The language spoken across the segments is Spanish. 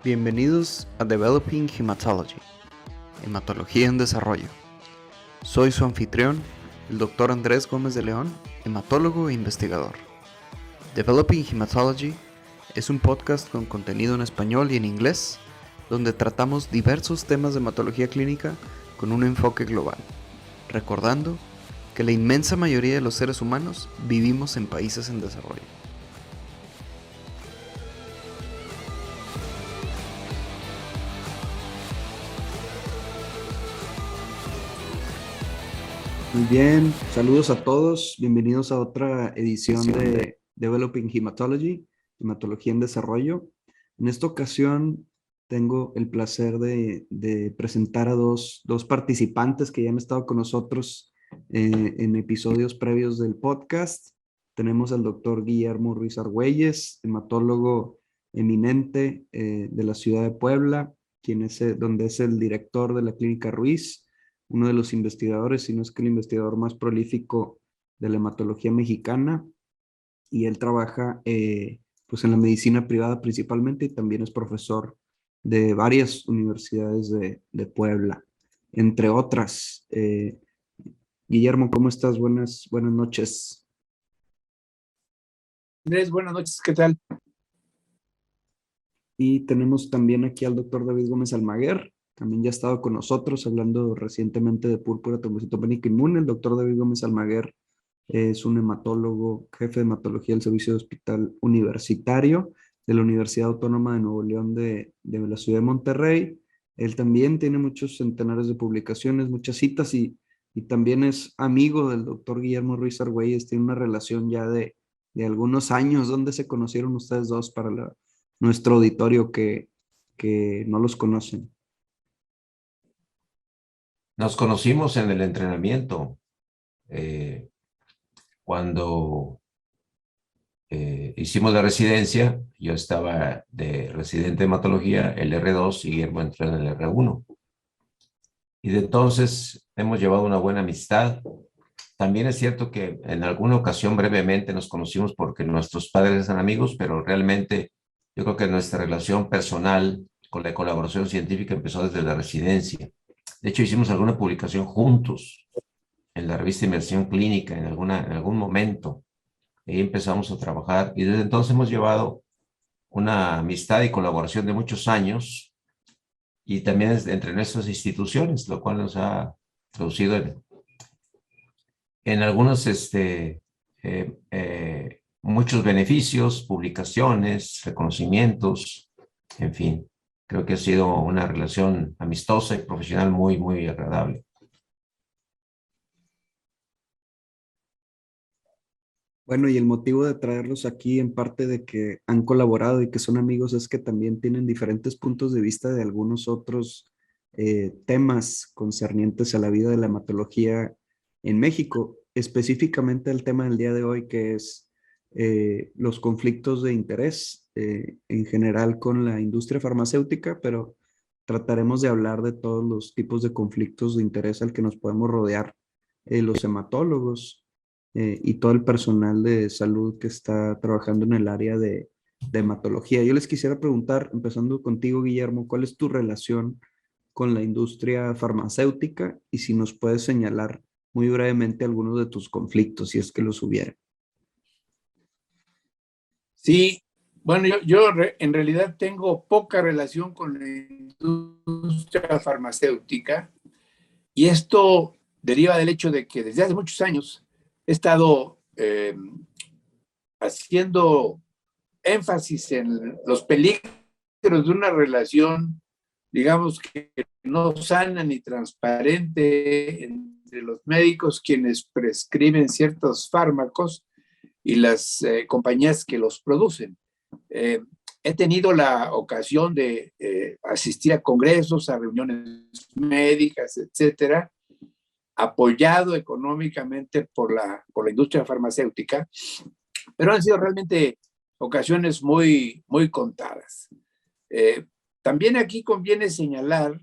Bienvenidos a Developing Hematology, Hematología en Desarrollo. Soy su anfitrión, el Dr. Andrés Gómez de León, hematólogo e investigador. Developing Hematology es un podcast con contenido en español y en inglés, donde tratamos diversos temas de hematología clínica con un enfoque global, recordando que la inmensa mayoría de los seres humanos vivimos en países en desarrollo. Muy bien, saludos a todos, bienvenidos a otra edición de Developing Hematology, Hematología en Desarrollo. En esta ocasión tengo el placer de presentar a dos participantes que ya han estado con nosotros en episodios previos del podcast. Tenemos al doctor Guillermo Ruiz Argüelles, hematólogo eminente de la ciudad de Puebla, donde es el director de la Clínica Ruiz, uno de los investigadores, si no es que el investigador más prolífico de la hematología mexicana, y él trabaja pues en la medicina privada principalmente y también es profesor de varias universidades de Puebla, entre otras. Guillermo, ¿cómo estás? Buenas noches. Andrés, buenas noches, ¿qué tal? Y tenemos también aquí al doctor David Gómez Almaguer, también ya ha estado con nosotros hablando recientemente de púrpura trombocitópnica inmune. El doctor David Gómez Almaguer es un hematólogo, jefe de hematología del Servicio de Hospital Universitario de la Universidad Autónoma de Nuevo León de la ciudad de Monterrey. Él también tiene muchos centenares de publicaciones, muchas citas y también es amigo del doctor Guillermo Ruiz Argüelles. Tiene una relación ya de algunos años. ¿Dónde se conocieron ustedes dos para nuestro auditorio que no los conocen? Nos conocimos en el entrenamiento cuando hicimos la residencia. Yo estaba de residente de hematología, el R2, y Guillermo entró en el R1. Y de entonces hemos llevado una buena amistad. También es cierto que en alguna ocasión brevemente nos conocimos porque nuestros padres eran amigos, pero realmente yo creo que nuestra relación personal con la colaboración científica empezó desde la residencia. De hecho, hicimos alguna publicación juntos en la revista Inversión Clínica en algún momento. Ahí empezamos a trabajar y desde entonces hemos llevado una amistad y colaboración de muchos años y también entre nuestras instituciones, lo cual nos ha traducido en algunos muchos beneficios, publicaciones, reconocimientos, en fin. Creo que ha sido una relación amistosa y profesional muy, muy agradable. Bueno, y el motivo de traerlos aquí, en parte de que han colaborado y que son amigos, es que también tienen diferentes puntos de vista de algunos otros temas concernientes a la vida de la hematología en México, específicamente el tema del día de hoy, que es los conflictos de interés en general con la industria farmacéutica, pero trataremos de hablar de todos los tipos de conflictos de interés al que nos podemos rodear los hematólogos y todo el personal de salud que está trabajando en el área de hematología. Yo les quisiera preguntar, empezando contigo, Guillermo, ¿cuál es tu relación con la industria farmacéutica y si nos puedes señalar muy brevemente algunos de tus conflictos, si es que los hubiera? Sí, bueno, en realidad tengo poca relación con la industria farmacéutica y esto deriva del hecho de que desde hace muchos años he estado haciendo énfasis en los peligros de una relación, digamos, que no sana ni transparente entre los médicos quienes prescriben ciertos fármacos y las compañías que los producen. He tenido la ocasión de asistir a congresos, a reuniones médicas, etcétera, apoyado económicamente por la industria farmacéutica, pero han sido realmente ocasiones muy, muy contadas. También aquí conviene señalar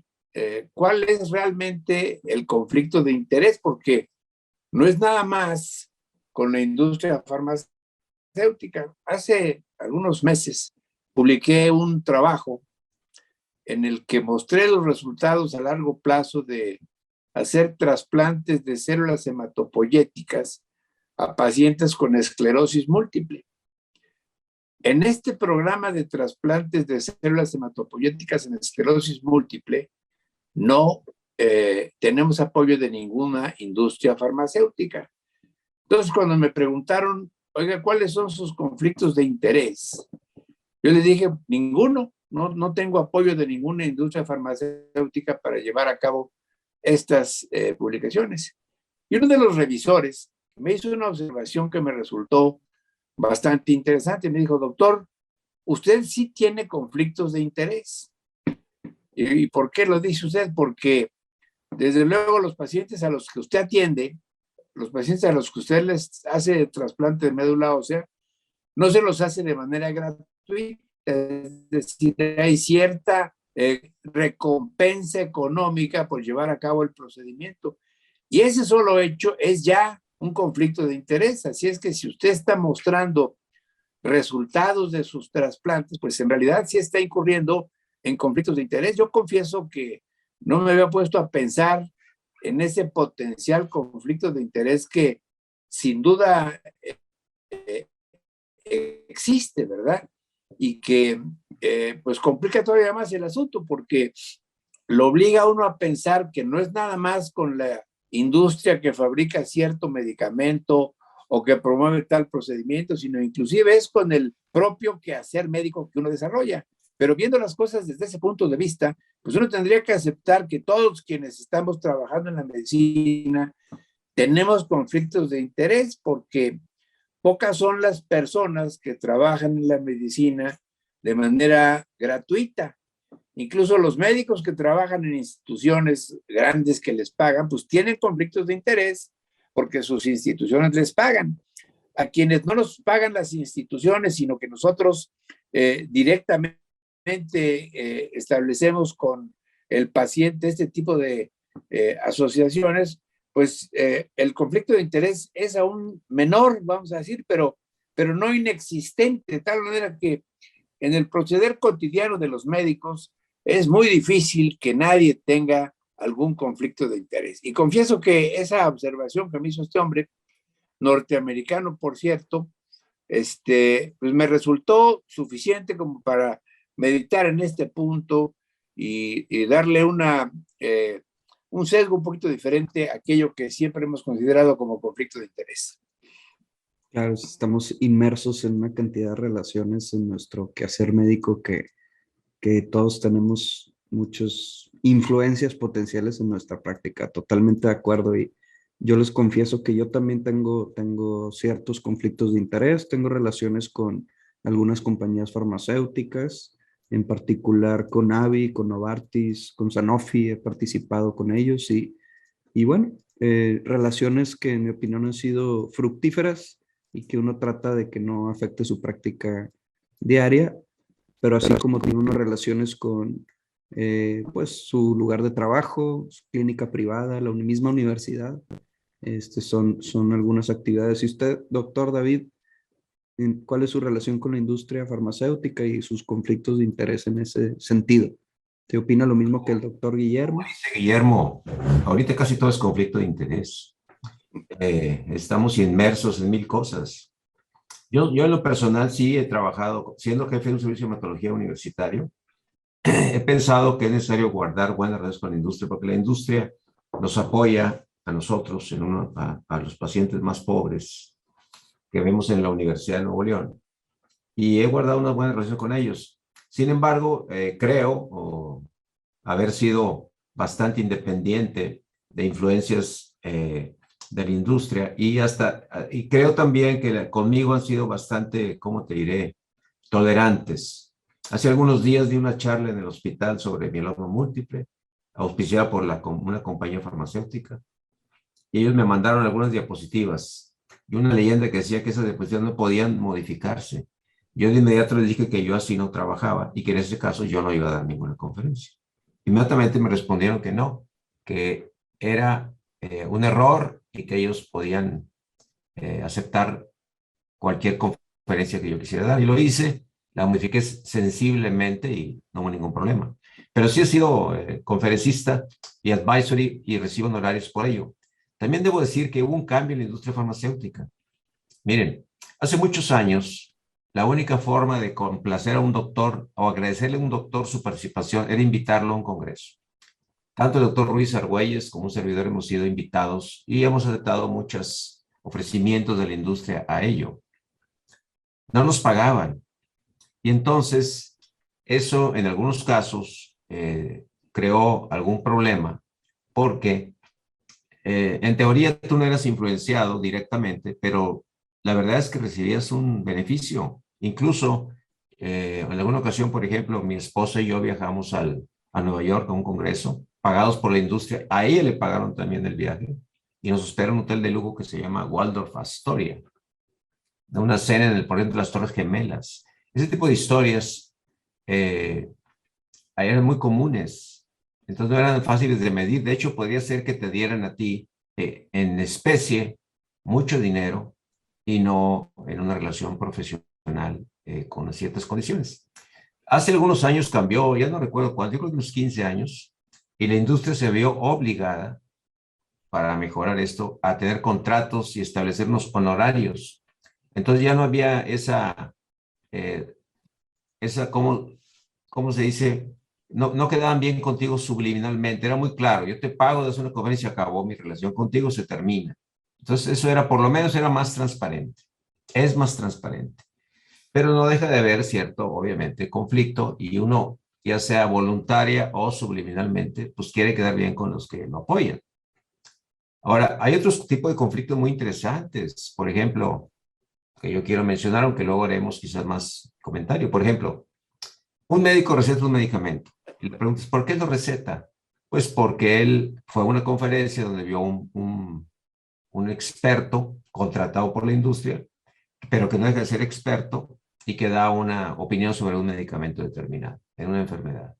cuál es realmente el conflicto de interés, porque no es nada más con la industria farmacéutica. Hace algunos meses publiqué un trabajo en el que mostré los resultados a largo plazo de hacer trasplantes de células hematopoyéticas a pacientes con esclerosis múltiple. En este programa de trasplantes de células hematopoyéticas en esclerosis múltiple, no tenemos apoyo de ninguna industria farmacéutica. Entonces, cuando me preguntaron, oiga, ¿cuáles son sus conflictos de interés? Yo les dije, ninguno, no tengo apoyo de ninguna industria farmacéutica para llevar a cabo estas publicaciones. Y uno de los revisores me hizo una observación que me resultó bastante interesante. Me dijo, doctor, usted sí tiene conflictos de interés. ¿Y por qué lo dice usted? Porque desde luego los pacientes a los que usted atiende, los pacientes a los que usted les hace trasplante de médula ósea, no se los hace de manera gratuita. Es decir, hay cierta recompensa económica por llevar a cabo el procedimiento. Y ese solo hecho es ya un conflicto de interés. Así es que si usted está mostrando resultados de sus trasplantes, pues en realidad sí está incurriendo en conflictos de interés. Yo confieso que no me había puesto a pensar en ese potencial conflicto de interés que sin duda existe, ¿verdad? Y que pues complica todavía más el asunto porque lo obliga a uno a pensar que no es nada más con la industria que fabrica cierto medicamento o que promueve tal procedimiento, sino inclusive es con el propio quehacer médico que uno desarrolla. Pero viendo las cosas desde ese punto de vista, pues uno tendría que aceptar que todos quienes estamos trabajando en la medicina tenemos conflictos de interés porque pocas son las personas que trabajan en la medicina de manera gratuita. Incluso los médicos que trabajan en instituciones grandes que les pagan, pues tienen conflictos de interés porque sus instituciones les pagan. A quienes no nos pagan las instituciones, sino que nosotros directamente establecemos con el paciente este tipo de asociaciones, pues el conflicto de interés es aún menor, vamos a decir, pero no inexistente, de tal manera que en el proceder cotidiano de los médicos es muy difícil que nadie tenga algún conflicto de interés. Y confieso que esa observación que me hizo este hombre, norteamericano, por cierto, pues me resultó suficiente como para meditar en este punto y darle un sesgo un poquito diferente a aquello que siempre hemos considerado como conflicto de interés. Claro, estamos inmersos en una cantidad de relaciones en nuestro quehacer médico que todos tenemos muchas influencias potenciales en nuestra práctica. Totalmente de acuerdo. Y yo les confieso que yo también tengo ciertos conflictos de interés. Tengo relaciones con algunas compañías farmacéuticas, en particular con AbbVie, con Novartis, con Sanofi. He participado con ellos y bueno, relaciones que en mi opinión han sido fructíferas y que uno trata de que no afecte su práctica diaria, pero así como tiene unas relaciones con pues su lugar de trabajo, su clínica privada, la misma universidad, son algunas actividades. Y usted, doctor David, ¿cuál es su relación con la industria farmacéutica y sus conflictos de interés en ese sentido? ¿Te opina lo mismo que el doctor Guillermo? Dice Guillermo, ahorita casi todo es conflicto de interés. Estamos inmersos en mil cosas. Yo en lo personal sí he trabajado, siendo jefe de un servicio de hematología universitario, he pensado que es necesario guardar buenas redes con la industria, porque la industria nos apoya a nosotros, a los pacientes más pobres que vemos en la Universidad de Nuevo León, y he guardado una buena relación con ellos. Sin embargo, creo haber sido bastante independiente de influencias de la industria y creo también que conmigo han sido bastante, ¿cómo te diré?, tolerantes. Hace algunos días di una charla en el hospital sobre mieloma múltiple, auspiciada por una compañía farmacéutica, y ellos me mandaron algunas diapositivas y una leyenda que decía que esas diapositivas no podían modificarse. Yo de inmediato les dije que yo así no trabajaba y que en ese caso yo no iba a dar ninguna conferencia. Inmediatamente me respondieron que no, que era un error y que ellos podían aceptar cualquier conferencia que yo quisiera dar. Y lo hice, la modifiqué sensiblemente y no hubo ningún problema. pero sí he sido conferencista y advisory y recibo honorarios por ello. También debo decir que hubo un cambio en la industria farmacéutica. Miren, hace muchos años, la única forma de complacer a un doctor o agradecerle a un doctor su participación era invitarlo a un congreso. Tanto el doctor Ruiz Argüelles como un servidor hemos sido invitados y hemos aceptado muchos ofrecimientos de la industria a ello. No nos pagaban. Y entonces, eso en algunos casos creó algún problema porque en teoría tú no eras influenciado directamente, pero la verdad es que recibías un beneficio. Incluso en alguna ocasión, por ejemplo, mi esposa y yo viajamos a Nueva York a un congreso, pagados por la industria. A ella le pagaron también el viaje y nos hospedó en un hotel de lujo que se llama Waldorf Astoria, de una cena en el poniente de las Torres Gemelas. Ese tipo de historias ahí eran muy comunes. Entonces no eran fáciles de medir. De hecho, podría ser que te dieran a ti en especie mucho dinero y no en una relación profesional con ciertas condiciones. Hace algunos años cambió, ya no recuerdo cuánto, yo creo que unos 15 años, y la industria se vio obligada, para mejorar esto, a tener contratos y establecer unos honorarios. Entonces ya no había ¿cómo se dice? No quedaban bien contigo subliminalmente, era muy claro, yo te pago, das una conferencia, acabó mi relación contigo, se termina. Entonces eso era, por lo menos era más transparente, es más transparente, pero no deja de haber cierto, obviamente, conflicto y uno, ya sea voluntaria o subliminalmente, pues quiere quedar bien con los que lo apoyan. Ahora, hay otros tipos de conflictos muy interesantes, por ejemplo, que yo quiero mencionar, aunque luego haremos quizás más comentario. Por ejemplo, un médico receta un medicamento. Y la pregunta es, ¿por qué lo receta? Pues porque él fue a una conferencia donde vio un experto contratado por la industria, pero que no deja de ser experto y que da una opinión sobre un medicamento determinado, en una enfermedad.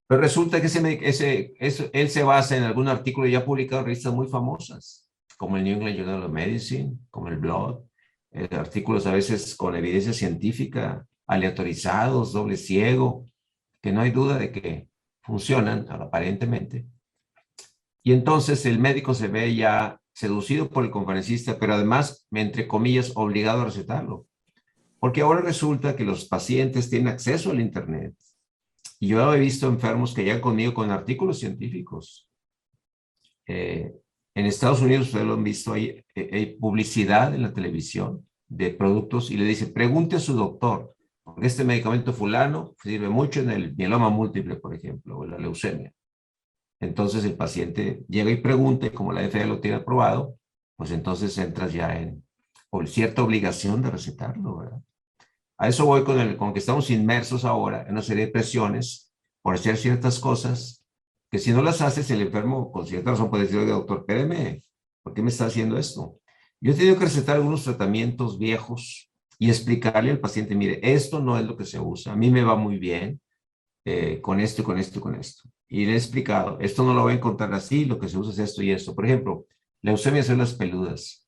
Pero resulta que él se basa en algún artículo ya publicado en revistas muy famosas, como el New England Journal of Medicine, como el Blood, artículos a veces con evidencia científica, aleatorizados, doble ciego, que no hay duda de que funcionan aparentemente. Y entonces el médico se ve ya seducido por el conferencista, pero además, entre comillas, obligado a recetarlo. Porque ahora resulta que los pacientes tienen acceso al Internet. Y yo he visto enfermos que llegan conmigo con artículos científicos. En Estados Unidos, ustedes lo han visto, hay publicidad en la televisión de productos y le dice, pregunte a su doctor, porque este medicamento fulano sirve mucho en el mieloma múltiple, por ejemplo, o la leucemia. Entonces el paciente llega y pregunta, y como la FDA lo tiene aprobado, pues entonces entras ya en cierta obligación de recetarlo, ¿verdad? A eso voy con que estamos inmersos ahora en una serie de presiones por hacer ciertas cosas que si no las haces, el enfermo con cierta razón puede decir, oye, doctor, espéreme, ¿por qué me está haciendo esto? Yo he tenido que recetar algunos tratamientos viejos y explicarle al paciente, mire, esto no es lo que se usa, a mí me va muy bien con esto, con esto, con esto. Y le he explicado, esto no lo voy a encontrar así, lo que se usa es esto y esto. Por ejemplo, leucemias son las peludas.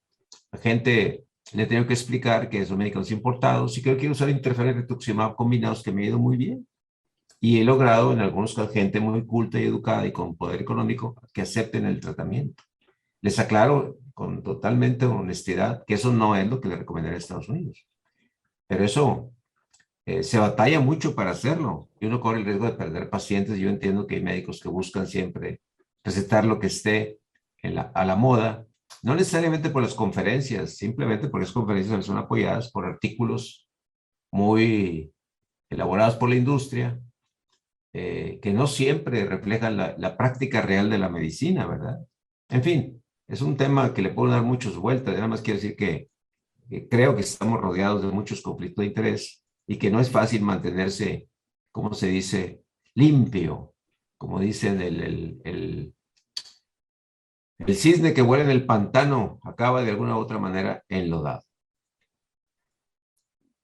La gente le tengo que explicar que son medicamentos importados y que yo quiero usar interferón y rituximab combinados que me ha ido muy bien. Y he logrado en algunos casos gente muy culta y educada y con poder económico que acepten el tratamiento. Les aclaro con totalmente honestidad que eso no es lo que le recomendaría a Estados Unidos. Pero eso se batalla mucho para hacerlo y uno corre el riesgo de perder pacientes. Yo entiendo que hay médicos que buscan siempre recetar lo que esté a la moda, no necesariamente por las conferencias, simplemente porque las conferencias son apoyadas por artículos muy elaborados por la industria, que no siempre reflejan la práctica real de la medicina, ¿verdad? En fin, es un tema que le puedo dar muchas vueltas. Nada más quiero decir que creo que estamos rodeados de muchos conflictos de interés y que no es fácil mantenerse, ¿cómo se dice?, limpio, como dicen el cisne que vuela en el pantano acaba de alguna u otra manera enlodado.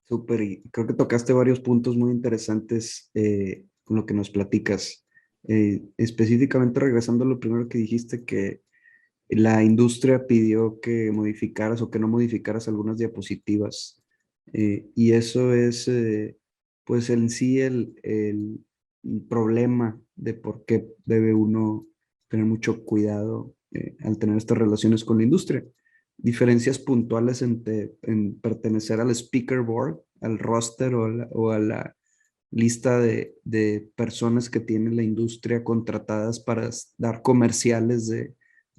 Súper, y creo que tocaste varios puntos muy interesantes con lo que nos platicas. Específicamente regresando a lo primero que dijiste, que la industria pidió que modificaras o que no modificaras algunas diapositivas. Y eso es, pues en sí, problema de por qué debe uno tener mucho cuidado al tener estas relaciones con la industria. Diferencias puntuales en pertenecer al speaker board, al roster o a la lista de personas que tiene la industria contratadas para dar comerciales de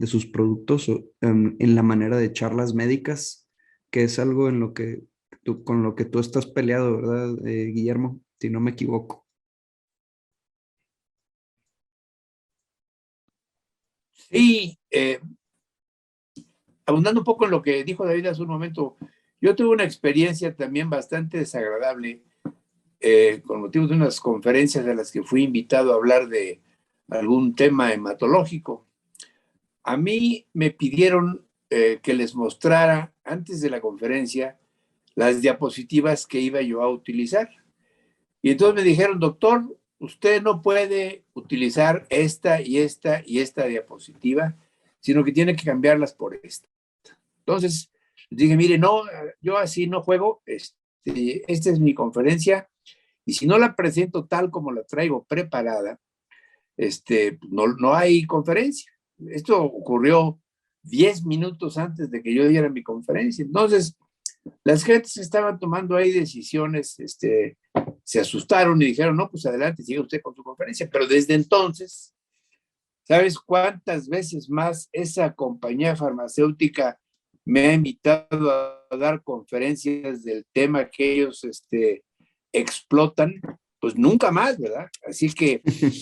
sus productos en la manera de charlas médicas, que es algo en lo que con lo que tú estás peleado, ¿verdad, Guillermo? Si no me equivoco. Sí, abundando un poco en lo que dijo David hace un momento, yo tuve una experiencia también bastante desagradable con motivo de unas conferencias a las que fui invitado a hablar de algún tema hematológico. A mí me pidieron que les mostrara antes de la conferencia las diapositivas que iba yo a utilizar. Y entonces me dijeron, doctor, usted no puede utilizar esta y esta y esta diapositiva, sino que tiene que cambiarlas por esta. Entonces dije, mire, no, yo así no juego, esta es mi conferencia, y si no la presento tal como la traigo preparada, no hay conferencia. Esto ocurrió 10 minutos antes de que yo diera mi conferencia. Entonces, las gentes que estaban tomando ahí decisiones, se asustaron y dijeron, no, pues adelante, siga usted con su conferencia. Pero desde entonces, ¿sabes cuántas veces más esa compañía farmacéutica me ha invitado a dar conferencias del tema que ellos explotan? Pues nunca más, ¿verdad? Así que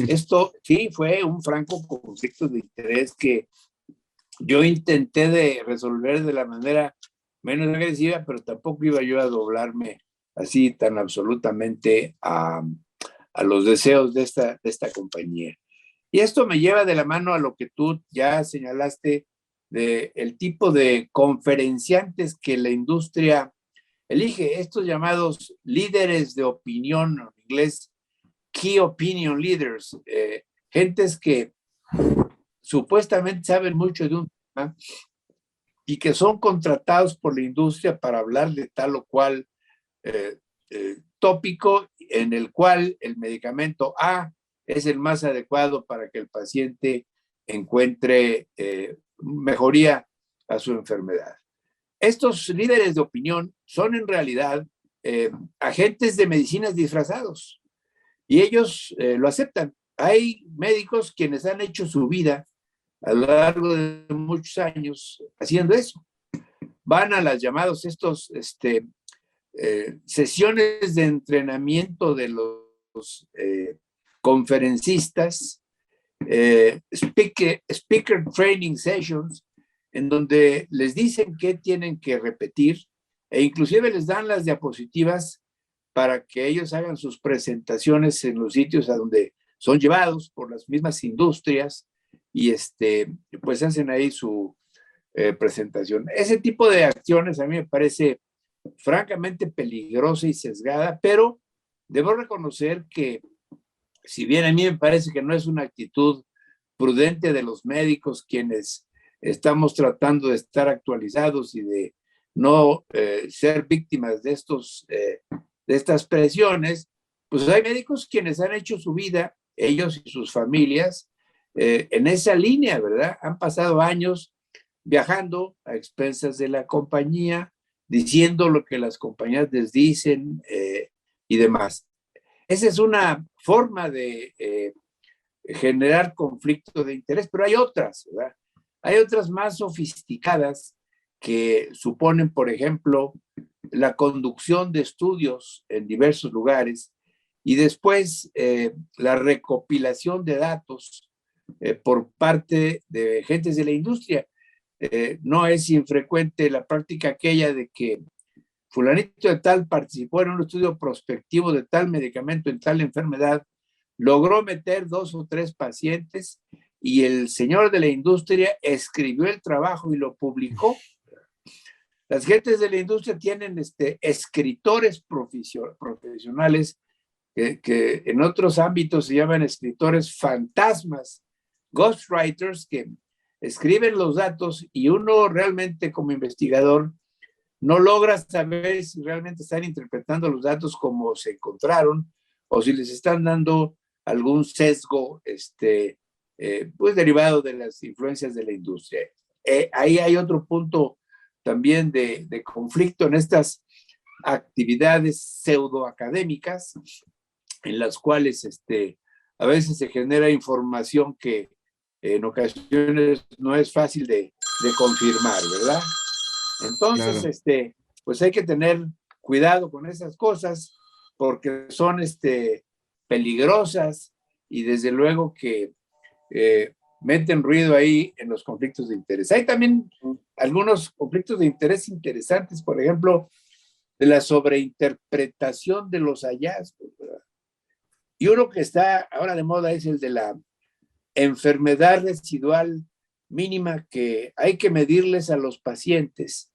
esto sí fue un franco conflicto de interés que yo intenté de resolver de la manera menos agresiva, pero tampoco iba yo a doblarme así tan absolutamente a los deseos de esta compañía. Y esto me lleva de la mano a lo que tú ya señalaste de el tipo de conferenciantes que la industria elige, estos llamados líderes de opinión, en inglés, key opinion leaders, gentes que supuestamente saben mucho de un tema y que son contratados por la industria para hablar de tal o cual tópico en el cual el medicamento A es el más adecuado para que el paciente encuentre mejoría a su enfermedad. Estos líderes de opinión son en realidad agentes de medicinas disfrazados y ellos lo aceptan. Hay médicos quienes han hecho su vida a lo largo de muchos años haciendo eso. Van a las llamados sesiones de entrenamiento de los conferencistas, speaker training sessions, en donde les dicen qué tienen que repetir e inclusive les dan las diapositivas para que ellos hagan sus presentaciones en los sitios a donde son llevados por las mismas industrias y pues hacen ahí su presentación. Ese tipo de acciones a mí me parece francamente peligrosa y sesgada, pero debo reconocer que si bien a mí me parece que no es una actitud prudente de los médicos quienes estamos tratando de estar actualizados y de no ser víctimas de estas presiones, pues hay médicos quienes han hecho su vida, ellos y sus familias, en esa línea, ¿verdad? Han pasado años viajando a expensas de la compañía, diciendo lo que las compañías les dicen y demás. Esa es una forma de generar conflicto de interés, pero hay otras, ¿verdad? Hay otras más sofisticadas que suponen, por ejemplo, la conducción de estudios en diversos lugares y después la recopilación de datos por parte de gentes de la industria. No es infrecuente la práctica aquella de que fulanito de tal participó en un estudio prospectivo de tal medicamento en tal enfermedad, logró meter 2 o 3 pacientes y el señor de la industria escribió el trabajo y lo publicó. Las gentes de la industria tienen escritores profesionales que en otros ámbitos se llaman escritores fantasmas, ghostwriters, que escriben los datos y uno realmente como investigador no logra saber si realmente están interpretando los datos como se encontraron o si les están dando algún sesgo pues derivado de las influencias de la industria. Ahí hay otro punto también de conflicto en estas actividades pseudoacadémicas, en las cuales a veces se genera información que en ocasiones no es fácil de confirmar, ¿verdad? Entonces, Claro. pues hay que tener cuidado con esas cosas porque son peligrosas y desde luego que meten ruido ahí en los conflictos de interés. Hay también algunos conflictos de interés interesantes, por ejemplo, de la sobreinterpretación de los hallazgos, ¿verdad? Y uno que está ahora de moda es el de la enfermedad residual mínima que hay que medirles a los pacientes,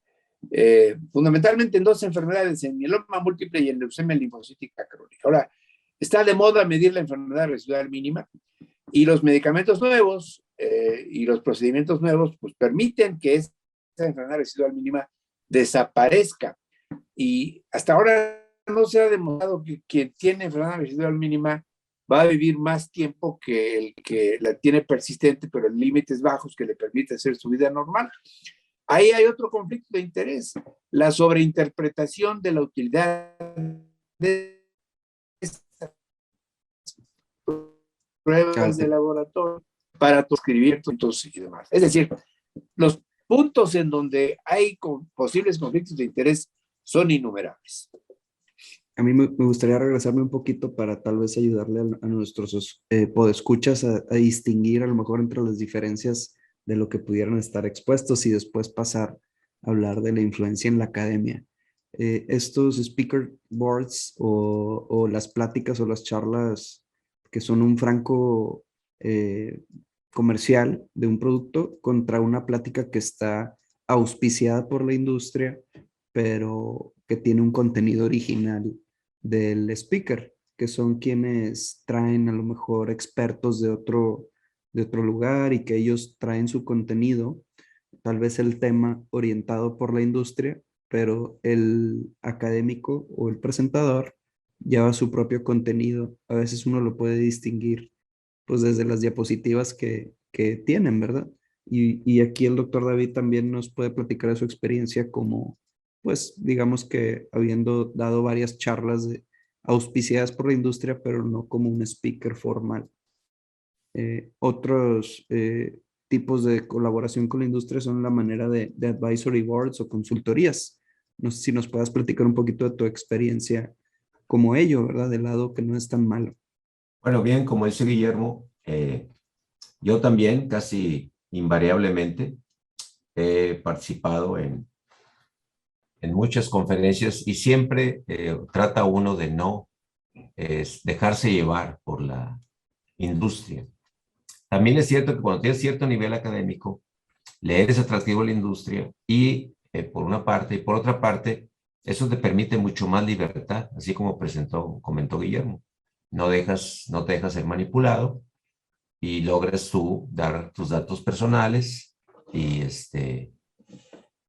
fundamentalmente en dos enfermedades, en mieloma múltiple y en leucemia linfocítica crónica. Ahora, está de moda medir la enfermedad residual mínima y los medicamentos nuevos y los procedimientos nuevos pues permiten que esa enfermedad residual mínima desaparezca. Y hasta ahora no se ha demostrado que quien tiene enfermedad residual mínima va a vivir más tiempo que el que la tiene persistente, pero en límites bajos que le permite hacer su vida normal. Ahí hay otro conflicto de interés, la sobreinterpretación de la utilidad de estas pruebas de laboratorio para escribir puntos y demás. Es decir, los puntos en donde hay posibles conflictos de interés son innumerables. A mí me gustaría regresarme un poquito para tal vez ayudarle a nuestros podescuchas a distinguir a lo mejor entre las diferencias de lo que pudieran estar expuestos y después pasar a hablar de la influencia en la academia. Estos speaker boards o las pláticas o las charlas que son un franco comercial de un producto contra una plática que está auspiciada por la industria, pero que tiene un contenido original del speaker, que son quienes traen a lo mejor expertos de otro lugar y que ellos traen su contenido, tal vez el tema orientado por la industria, pero el académico o el presentador lleva su propio contenido. A veces uno lo puede distinguir pues desde las diapositivas que tienen, ¿verdad? Y aquí el doctor David también nos puede platicar de su experiencia como, pues, digamos que habiendo dado varias charlas auspiciadas por la industria, pero no como un speaker formal. Otros tipos de colaboración con la industria son la manera de advisory boards o consultorías. No sé si nos puedas platicar un poquito de tu experiencia como ello, ¿verdad? Del lado que no es tan malo. Bueno, bien, como dice Guillermo, yo también casi invariablemente he participado en muchas conferencias y siempre trata uno de no dejarse llevar por la industria. También es cierto que cuando tienes cierto nivel académico, le eres atractivo a la industria y por una parte, y por otra parte, eso te permite mucho más libertad, así como comentó Guillermo. No te dejas ser manipulado y logras tú dar tus datos personales y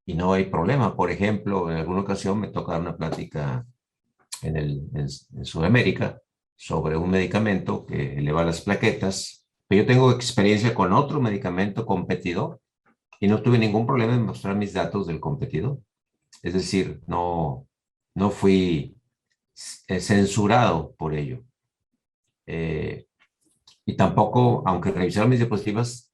no hay problema. Por ejemplo, en alguna ocasión me toca dar una plática en Sudamérica sobre un medicamento que eleva las plaquetas, pero yo tengo experiencia con otro medicamento competidor y no tuve ningún problema en mostrar mis datos del competidor. Es decir, no fui censurado por ello. Y tampoco, aunque revisaron mis diapositivas,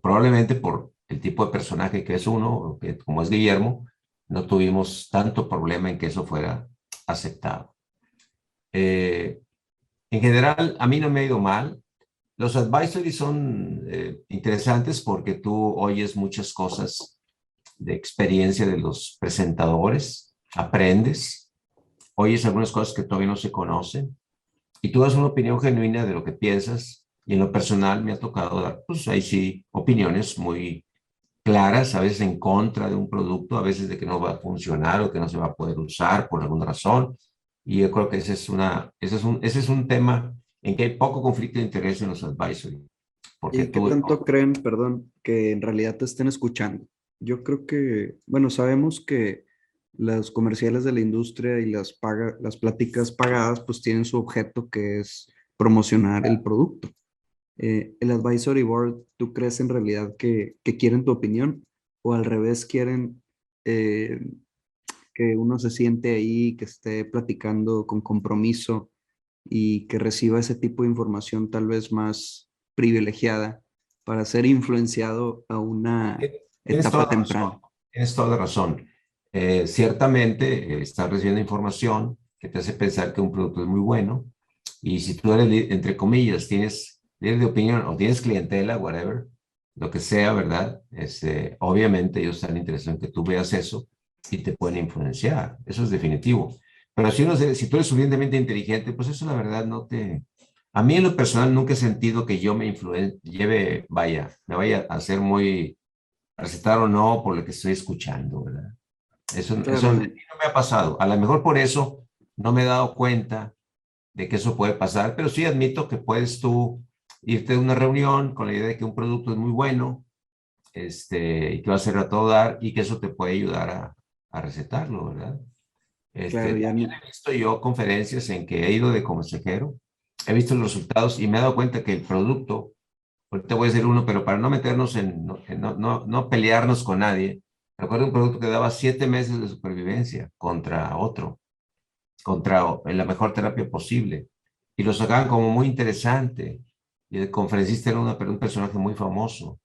probablemente por el tipo de personaje que es uno, que, como es Guillermo, no tuvimos tanto problema en que eso fuera aceptado. En general, a mí no me ha ido mal. Los advisories son interesantes porque tú oyes muchas cosas de experiencia de los presentadores, aprendes, oyes algunas cosas que todavía no se conocen y tú das una opinión genuina de lo que piensas. Y en lo personal me ha tocado dar, pues ahí sí, opiniones muy claras, a veces en contra de un producto, a veces de que no va a funcionar o que no se va a poder usar por alguna razón. Y yo creo que ese es un tema en que hay poco conflicto de interés en los advisory. Porque ¿Y qué tú, tanto creen, perdón, que en realidad te estén escuchando? Yo creo que, bueno, sabemos que los comerciales de la industria y las pláticas pagadas pues tienen su objeto que es promocionar el producto. El advisory board, ¿tú crees en realidad que quieren tu opinión o al revés quieren eh, que uno se siente ahí, que esté platicando con compromiso y que reciba ese tipo de información tal vez más privilegiada para ser influenciado a una Tienes toda etapa la razón. temprana? Tienes toda la razón. Ciertamente estás recibiendo información que te hace pensar que un producto es muy bueno y si tú eres, entre comillas, tienes líder de opinión o tienes clientela, whatever, lo que sea, ¿verdad? Obviamente ellos están interesados en que tú veas eso y te pueden influenciar. Eso es definitivo. Pero si tú eres suficientemente inteligente, pues eso la verdad no te... A mí en lo personal nunca he sentido que yo me me vaya a ser muy recetar o no por lo que estoy escuchando, ¿verdad? Eso no Claro, me ha pasado. A lo mejor por eso no me he dado cuenta de que eso puede pasar, pero sí admito que puedes tú irte a una reunión con la idea de que un producto es muy bueno, y que va a ser a todo dar y que eso te puede ayudar a recetarlo, ¿verdad? claro, ya También he visto yo conferencias en que he ido de consejero, he visto los resultados y me he dado cuenta que el producto, ahorita voy a decir uno, pero para no meternos no pelearnos con nadie, recuerdo un producto que daba 7 meses de supervivencia contra otro, contra la mejor terapia posible, y lo sacaban como muy interesante, y el conferencista era un personaje muy famoso,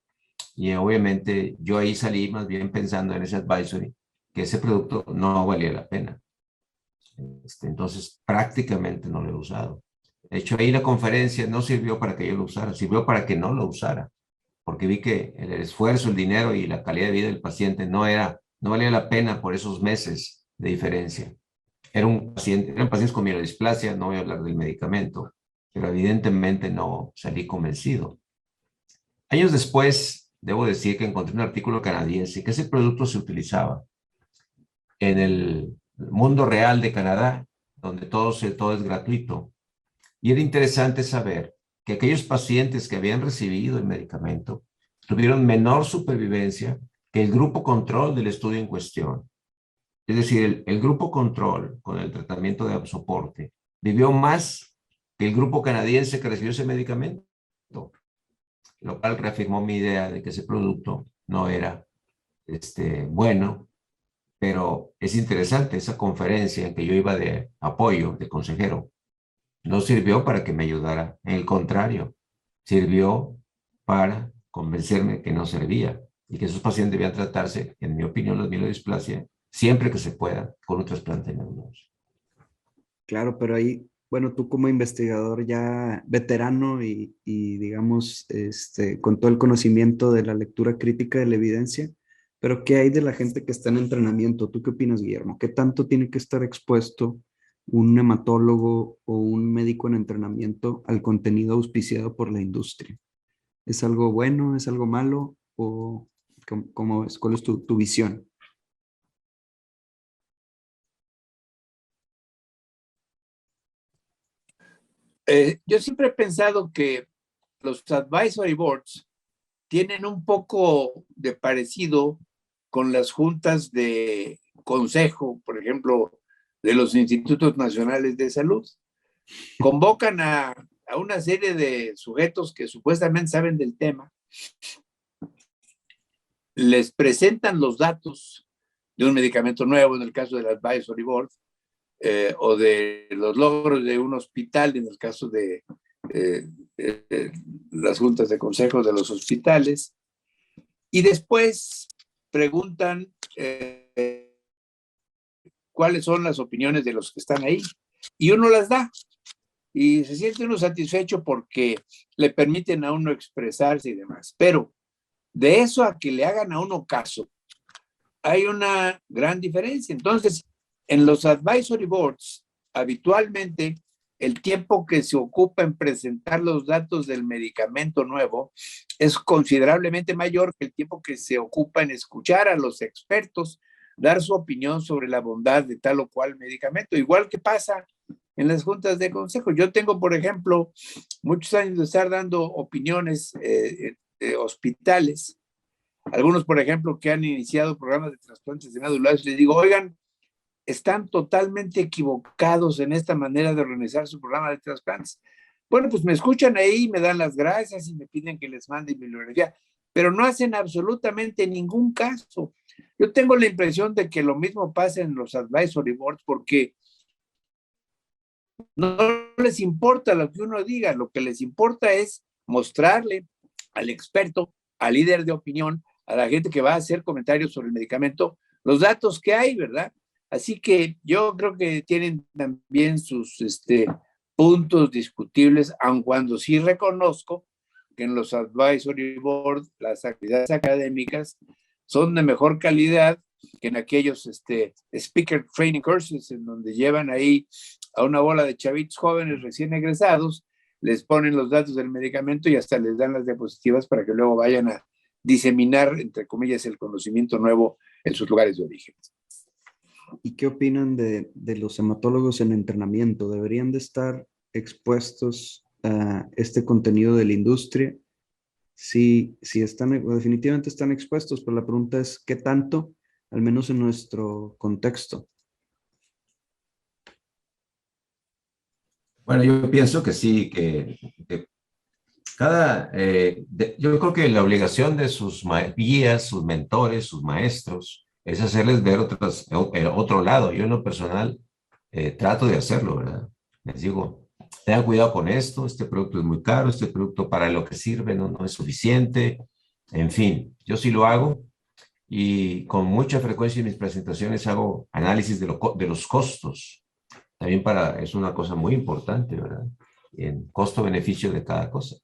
y obviamente yo ahí salí más bien pensando en ese advisory, que ese producto no valía la pena. Entonces prácticamente no lo he usado. De hecho, ahí la conferencia no sirvió para que yo lo usara, sirvió para que no lo usara, porque vi que el esfuerzo, el dinero y la calidad de vida del paciente no valía la pena por esos meses de diferencia. Eran pacientes con mielodisplasia, no voy a hablar del medicamento, pero evidentemente no salí convencido. Años después, debo decir que encontré un artículo canadiense que ese producto se utilizaba en el mundo real de Canadá, donde todo es gratuito. Y era interesante saber que aquellos pacientes que habían recibido el medicamento tuvieron menor supervivencia que el grupo control del estudio en cuestión. Es decir, el grupo control con el tratamiento de soporte vivió más que el grupo canadiense que recibió ese medicamento, lo cual reafirmó mi idea de que ese producto no era bueno, pero es interesante, esa conferencia en que yo iba de apoyo, de consejero, no sirvió para que me ayudara, en el contrario, sirvió para convencerme que no servía y que esos pacientes debían tratarse, en mi opinión, la mielodisplasia, siempre que se pueda, con un trasplante de neuronas. claro, pero ahí, bueno, tú como investigador ya veterano y digamos, con todo el conocimiento de la lectura crítica de la evidencia, pero ¿qué hay de la gente que está en entrenamiento? ¿Tú qué opinas, Guillermo? ¿Qué tanto tiene que estar expuesto un hematólogo o un médico en entrenamiento al contenido auspiciado por la industria? ¿Es algo bueno? ¿Es algo malo? ¿O cómo es? ¿Cuál es tu visión? Yo siempre he pensado que los advisory boards tienen un poco de parecido con las juntas de consejo, por ejemplo, de los institutos nacionales de salud. Convocan a una serie de sujetos que supuestamente saben del tema, les presentan los datos de un medicamento nuevo, en el caso del advisory board, o de los logros de un hospital, en el caso de las juntas de consejo de los hospitales, y después preguntan cuáles son las opiniones de los que están ahí, y uno las da, y se siente uno satisfecho porque le permiten a uno expresarse y demás. Pero de eso a que le hagan a uno caso, hay una gran diferencia. Entonces, en los advisory boards, habitualmente el tiempo que se ocupa en presentar los datos del medicamento nuevo es considerablemente mayor que el tiempo que se ocupa en escuchar a los expertos dar su opinión sobre la bondad de tal o cual medicamento, igual que pasa en las juntas de consejo. Yo tengo, por ejemplo, muchos años de estar dando opiniones de hospitales. Algunos, por ejemplo, que han iniciado programas de trasplantes de medulares, les digo, oigan, están totalmente equivocados en esta manera de organizar su programa de trasplantes. Bueno, pues me escuchan ahí, me dan las gracias y me piden que les mande bibliografía, pero no hacen absolutamente ningún caso. Yo tengo la impresión de que lo mismo pasa en los advisory boards porque no les importa lo que uno diga, lo que les importa es mostrarle al experto, al líder de opinión, a la gente que va a hacer comentarios sobre el medicamento, los datos que hay, ¿verdad? Así que yo creo que tienen también sus puntos discutibles, aun cuando sí reconozco que en los advisory boards las actividades académicas son de mejor calidad que en aquellos speaker training courses en donde llevan ahí a una bola de chavitos jóvenes recién egresados, les ponen los datos del medicamento y hasta les dan las diapositivas para que luego vayan a diseminar, entre comillas, el conocimiento nuevo en sus lugares de origen. ¿Y qué opinan de los hematólogos en entrenamiento? ¿Deberían de estar expuestos a este contenido de la industria? Sí, están, definitivamente están expuestos, pero la pregunta es, ¿qué tanto? Al menos en nuestro contexto. Bueno, yo pienso que sí, que yo creo que la obligación de sus guías, sus mentores, sus maestros, es hacerles ver otro lado. Yo en lo personal trato de hacerlo, ¿verdad? Les digo, tengan cuidado con esto, este producto es muy caro, este producto para lo que sirve no es suficiente. En fin, yo sí lo hago y con mucha frecuencia en mis presentaciones hago análisis de los costos. También es una cosa muy importante, ¿verdad? En costo-beneficio de cada cosa.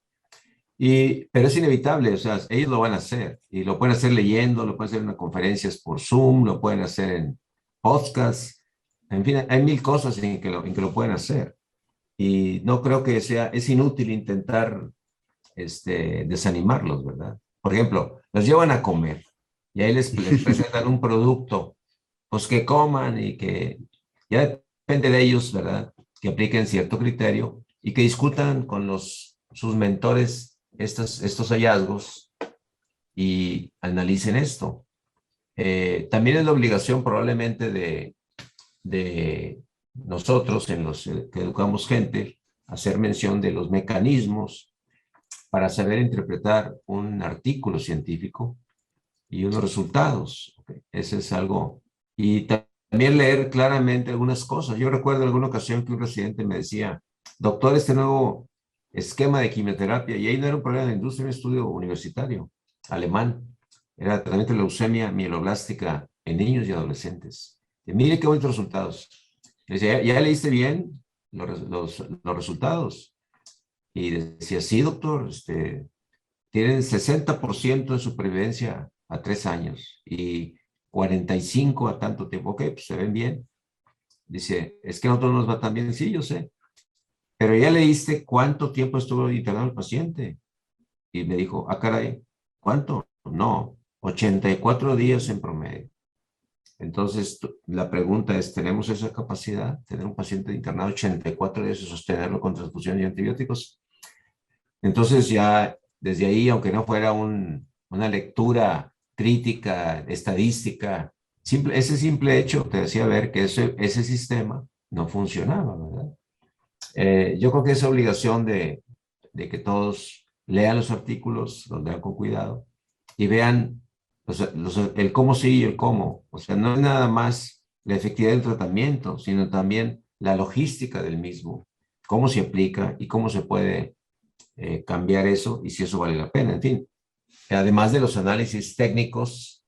Pero es inevitable, o sea, ellos lo van a hacer y lo pueden hacer leyendo, lo pueden hacer en conferencias por Zoom, lo pueden hacer en podcasts, en fin, hay mil cosas en que lo pueden hacer. Y no creo que es inútil intentar desanimarlos, ¿verdad? Por ejemplo, los llevan a comer y ahí les presentan un producto, pues que coman y que ya depende de ellos, ¿verdad? Que apliquen cierto criterio y que discutan con sus mentores estos hallazgos y analicen esto. También es la obligación probablemente de nosotros, en los que educamos gente, hacer mención de los mecanismos para saber interpretar un artículo científico y unos resultados. ¿Okay? Ese es algo. Y también leer claramente algunas cosas. Yo recuerdo alguna ocasión que un residente me decía, doctor, este nuevo esquema de quimioterapia, y ahí no era un problema de la industria, era un estudio universitario, alemán, era tratamiento de leucemia mieloblástica en niños y adolescentes. Y mire qué buenos resultados. Le decía, ¿ya leíste bien los resultados? Y decía, sí, doctor, tienen 60% de supervivencia a 3 años y 45 a tanto tiempo. Ok, pues se ven bien. Dice, es que a nosotros nos va tan bien. Sí, yo sé. Pero ya leíste cuánto tiempo estuvo internado el paciente. Y me dijo, ah, caray, ¿cuánto? No, 84 días en promedio. Entonces, la pregunta es, ¿tenemos esa capacidad? ¿Tener un paciente internado 84 días y sostenerlo con transfusión y antibióticos? Entonces ya desde ahí, aunque no fuera una lectura crítica, estadística, ese simple hecho te decía ver que ese sistema no funcionaba, ¿verdad? Yo creo que es obligación de que todos lean los artículos, los lean con cuidado y vean el cómo sí y el cómo. O sea, no es nada más la efectividad del tratamiento, sino también la logística del mismo, cómo se aplica y cómo se puede cambiar eso y si eso vale la pena. En fin, además de los análisis técnicos,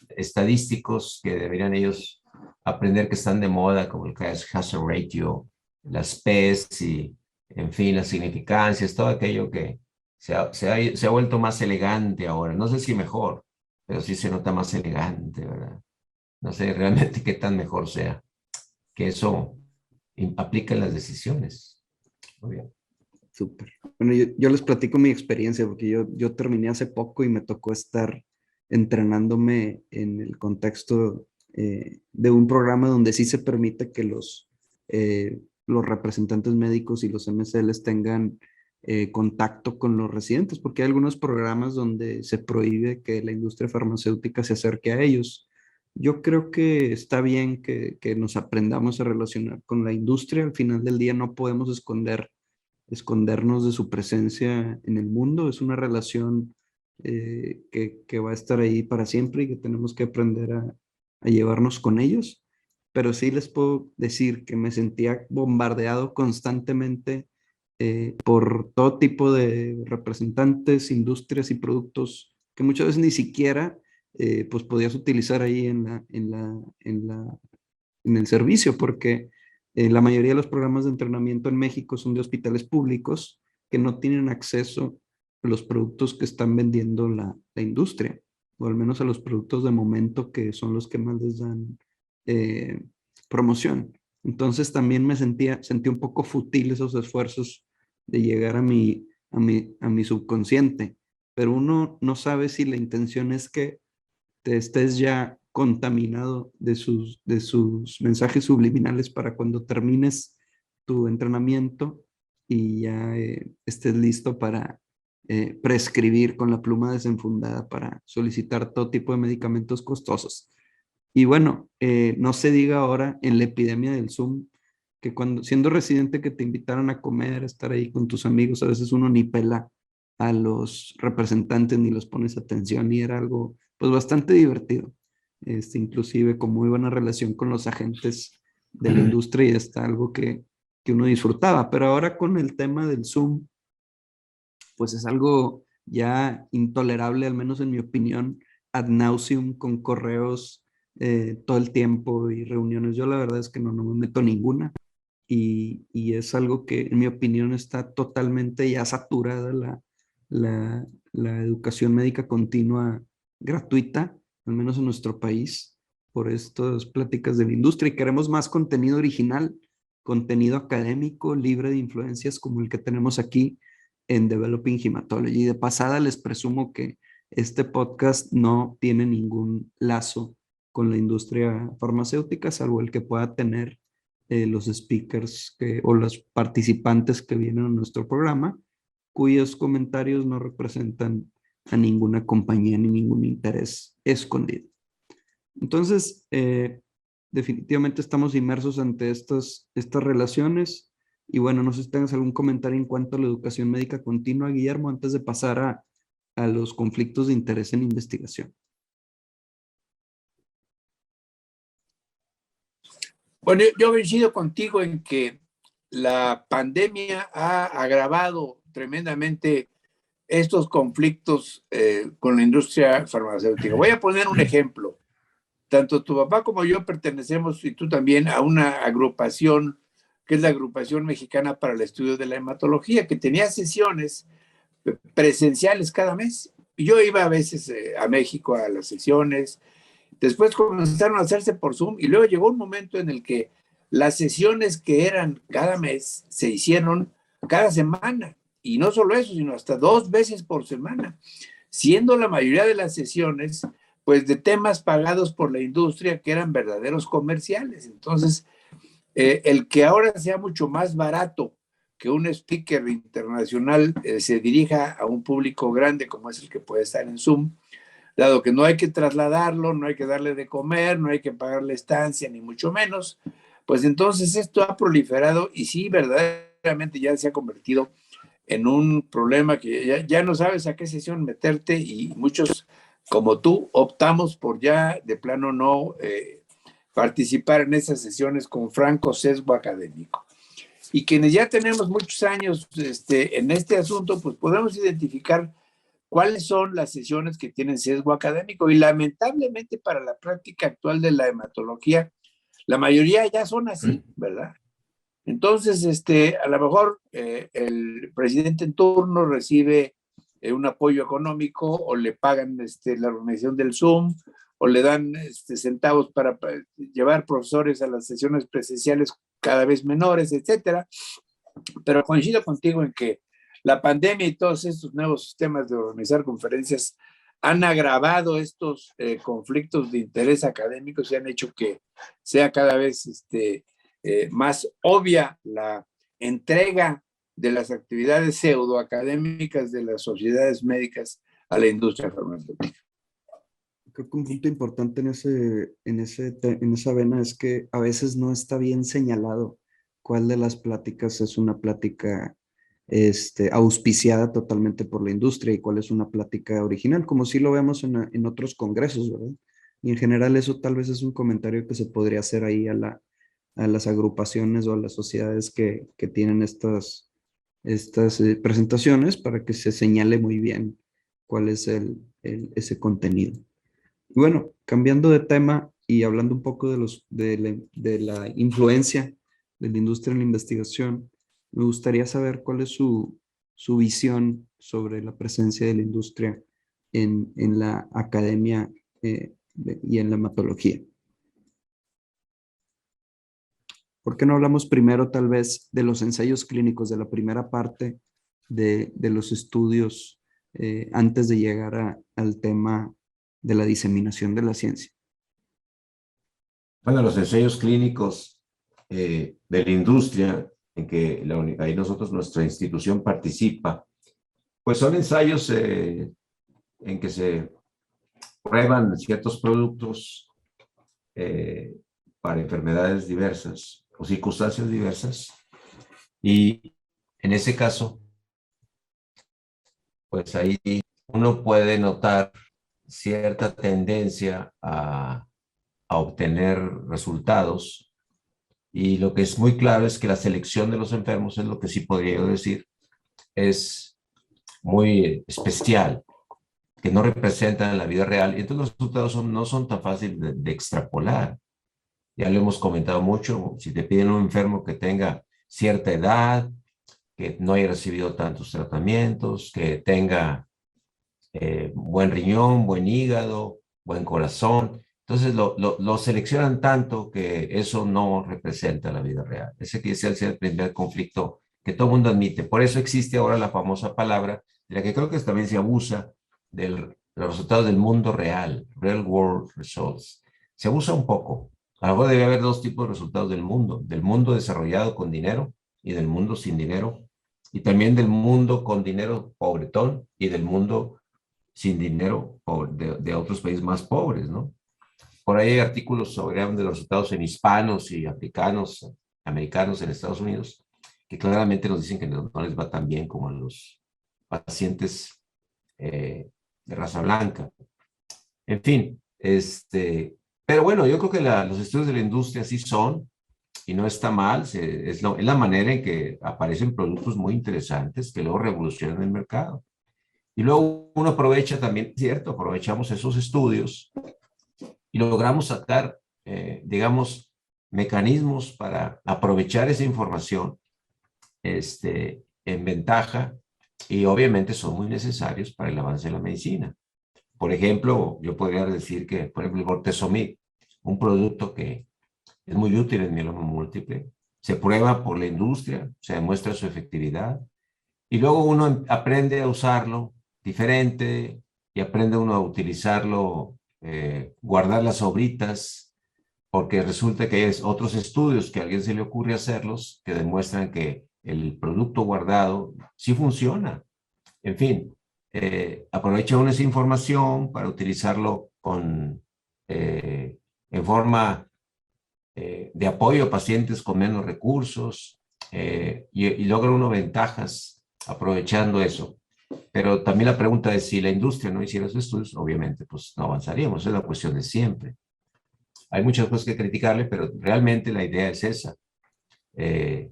estadísticos que deberían ellos aprender que están de moda, como el hazard ratio, las P's y, en fin, las significancias, todo aquello que se ha vuelto más elegante ahora. No sé si mejor, pero sí se nota más elegante, ¿verdad? No sé realmente qué tan mejor sea, que eso aplica en las decisiones. Muy bien. Súper. Bueno, yo les platico mi experiencia porque yo terminé hace poco y me tocó estar entrenándome en el contexto de un programa donde sí se permite que los representantes médicos y los MSLs tengan contacto con los residentes, porque hay algunos programas donde se prohíbe que la industria farmacéutica se acerque a ellos. Yo creo que está bien que nos aprendamos a relacionar con la industria. Al final del día no podemos esconder escondernos de su presencia en el mundo. Es una relación que va a estar ahí para siempre y que tenemos que aprender a llevarnos con ellos. Pero sí les puedo decir que me sentía bombardeado constantemente por todo tipo de representantes, industrias y productos que muchas veces ni siquiera pues podías utilizar ahí en el servicio, porque la mayoría de los programas de entrenamiento en México son de hospitales públicos que no tienen acceso a los productos que están vendiendo la industria, o al menos a los productos de momento que son los que más les dan eh, promoción. Entonces también sentí un poco fútil esos esfuerzos de llegar a mi subconsciente, pero uno no sabe si la intención es que te estés ya contaminado de sus mensajes subliminales para cuando termines tu entrenamiento y ya estés listo para prescribir con la pluma desenfundada para solicitar todo tipo de medicamentos costosos. Y bueno, no se diga ahora en la epidemia del Zoom, que cuando siendo residente que te invitaran a comer, estar ahí con tus amigos, a veces uno ni pela a los representantes ni los pones atención y era algo pues bastante divertido. Inclusive con muy buena relación con los agentes de la industria y está algo que uno disfrutaba, pero ahora con el tema del Zoom, pues es algo ya intolerable, al menos en mi opinión, ad nauseum, con correos todo el tiempo y reuniones. Yo la verdad es que no me meto ninguna y es algo que en mi opinión está totalmente ya saturada la educación médica continua gratuita, al menos en nuestro país, por estas pláticas de la industria y queremos más contenido original, contenido académico, libre de influencias como el que tenemos aquí en Developing Hematology. De pasada les presumo que este podcast no tiene ningún lazo con la industria farmacéutica, salvo el que pueda tener los speakers o los participantes que vienen a nuestro programa, cuyos comentarios no representan a ninguna compañía ni ningún interés escondido. Entonces, definitivamente estamos inmersos ante estas relaciones. Y bueno, no sé si tengas algún comentario en cuanto a la educación médica continua, Guillermo, antes de pasar a los conflictos de interés en investigación. Bueno, yo coincido contigo en que la pandemia ha agravado tremendamente estos conflictos con la industria farmacéutica. Voy a poner un ejemplo. Tanto tu papá como yo pertenecemos, y tú también, a una agrupación que es la Agrupación Mexicana para el Estudio de la Hematología, que tenía sesiones presenciales cada mes. Y yo iba a veces a México a las sesiones. Después comenzaron a hacerse por Zoom y luego llegó un momento en el que las sesiones que eran cada mes se hicieron cada semana. Y no solo eso, sino hasta 2 veces por semana, siendo la mayoría de las sesiones pues de temas pagados por la industria que eran verdaderos comerciales. Entonces, el que ahora sea mucho más barato que un speaker internacional se dirija a un público grande como es el que puede estar en Zoom, dado que no hay que trasladarlo, no hay que darle de comer, no hay que pagarle estancia, ni mucho menos, pues entonces esto ha proliferado y sí, verdaderamente ya se ha convertido en un problema que ya no sabes a qué sesión meterte y muchos como tú optamos por ya de plano no participar en esas sesiones con franco sesgo académico. Y quienes ya tenemos muchos años en este asunto, pues podemos identificar cuáles son las sesiones que tienen sesgo académico y lamentablemente para la práctica actual de la hematología, la mayoría ya son así, ¿verdad? Entonces, a lo mejor el presidente en turno recibe un apoyo económico o le pagan la organización del Zoom o le dan centavos para llevar profesores a las sesiones presenciales cada vez menores, etcétera. Pero coincido contigo en que la pandemia y todos estos nuevos sistemas de organizar conferencias han agravado estos conflictos de interés académicos y han hecho que sea cada vez más obvia la entrega de las actividades pseudoacadémicas de las sociedades médicas a la industria farmacéutica. Creo que un punto importante en esa vena es que a veces no está bien señalado cuál de las pláticas es una plática auspiciada totalmente por la industria y cuál es una plática original, como sí lo vemos en otros congresos, ¿verdad? Y en general eso tal vez es un comentario que se podría hacer ahí a las agrupaciones o a las sociedades que tienen estas presentaciones para que se señale muy bien cuál es ese contenido. Bueno, cambiando de tema y hablando un poco de la influencia de la industria en la investigación, me gustaría saber cuál es su visión sobre la presencia de la industria en la academia y en la hematología. ¿Por qué no hablamos primero tal vez de los ensayos clínicos, de la primera parte de los estudios antes de llegar al tema de la diseminación de la ciencia? Bueno, los ensayos clínicos de la industria en que ahí nuestra institución participa, pues son ensayos en que se prueban ciertos productos para enfermedades diversas o circunstancias diversas. Y en ese caso, pues ahí uno puede notar cierta tendencia a obtener resultados. Y lo que es muy claro es que la selección de los enfermos es lo que sí podría yo decir, es muy especial, que no representan la vida real. Y entonces los resultados no son tan fáciles de extrapolar. Ya lo hemos comentado mucho, si te piden un enfermo que tenga cierta edad, que no haya recibido tantos tratamientos, que tenga buen riñón, buen hígado, buen corazón. Entonces lo seleccionan tanto que eso no representa la vida real. Ese quiere ser el primer conflicto que todo el mundo admite. Por eso existe ahora la famosa palabra, de la que creo que también se abusa, de los resultados del mundo real, real world results. Se abusa un poco. A lo mejor debe haber dos tipos de resultados del mundo desarrollado con dinero y del mundo sin dinero, y también del mundo con dinero pobretón y del mundo sin dinero de otros países más pobres, ¿no? Por ahí hay artículos sobre de los resultados en hispanos y africanos, americanos en Estados Unidos, que claramente nos dicen que no les va tan bien como a los pacientes de raza blanca. En fin, pero bueno, yo creo que los estudios de la industria sí son, y no está mal, es la manera en que aparecen productos muy interesantes que luego revolucionan el mercado. Y luego uno aprovecha también, ¿cierto? Aprovechamos esos estudios y logramos sacar, digamos, mecanismos para aprovechar esa información en ventaja, y obviamente son muy necesarios para el avance de la medicina. Por ejemplo, yo podría decir que, por ejemplo, el bortezomib, un producto que es muy útil en mieloma múltiple, se prueba por la industria, se demuestra su efectividad, y luego uno aprende a usarlo diferente y aprende uno a utilizarlo, guardar las sobritas, porque resulta que hay otros estudios que a alguien se le ocurre hacerlos que demuestran que el producto guardado sí funciona. En fin, aprovecha uno esa información para utilizarlo en forma de apoyo a pacientes con menos recursos, y logra uno ventajas aprovechando eso. Pero también la pregunta es, si la industria no hiciera sus estudios, obviamente pues no avanzaríamos, es la cuestión de siempre. Hay muchas cosas que criticarle, pero realmente la idea es esa. En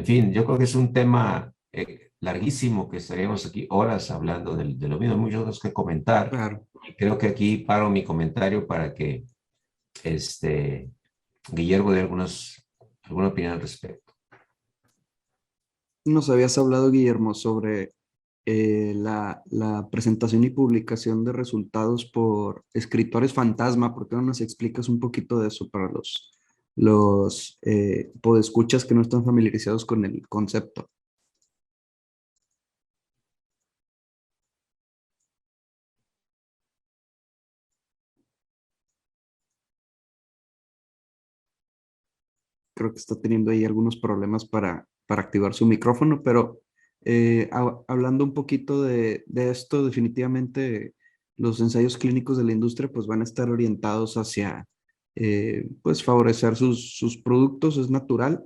fin, yo creo que es un tema larguísimo, que estaríamos aquí horas hablando de lo mismo, hay muchas cosas que comentar. Claro. Y creo que aquí paro mi comentario para que Guillermo dé alguna opinión al respecto. Nos habías hablado, Guillermo, sobre la presentación y publicación de resultados por escritores fantasma. ¿Por qué no nos explicas un poquito de eso para los podescuchas que no están familiarizados con el concepto? Creo que está teniendo ahí algunos problemas para activar su micrófono, pero hablando un poquito de esto, definitivamente los ensayos clínicos de la industria pues van a estar orientados hacia pues favorecer sus productos, es natural,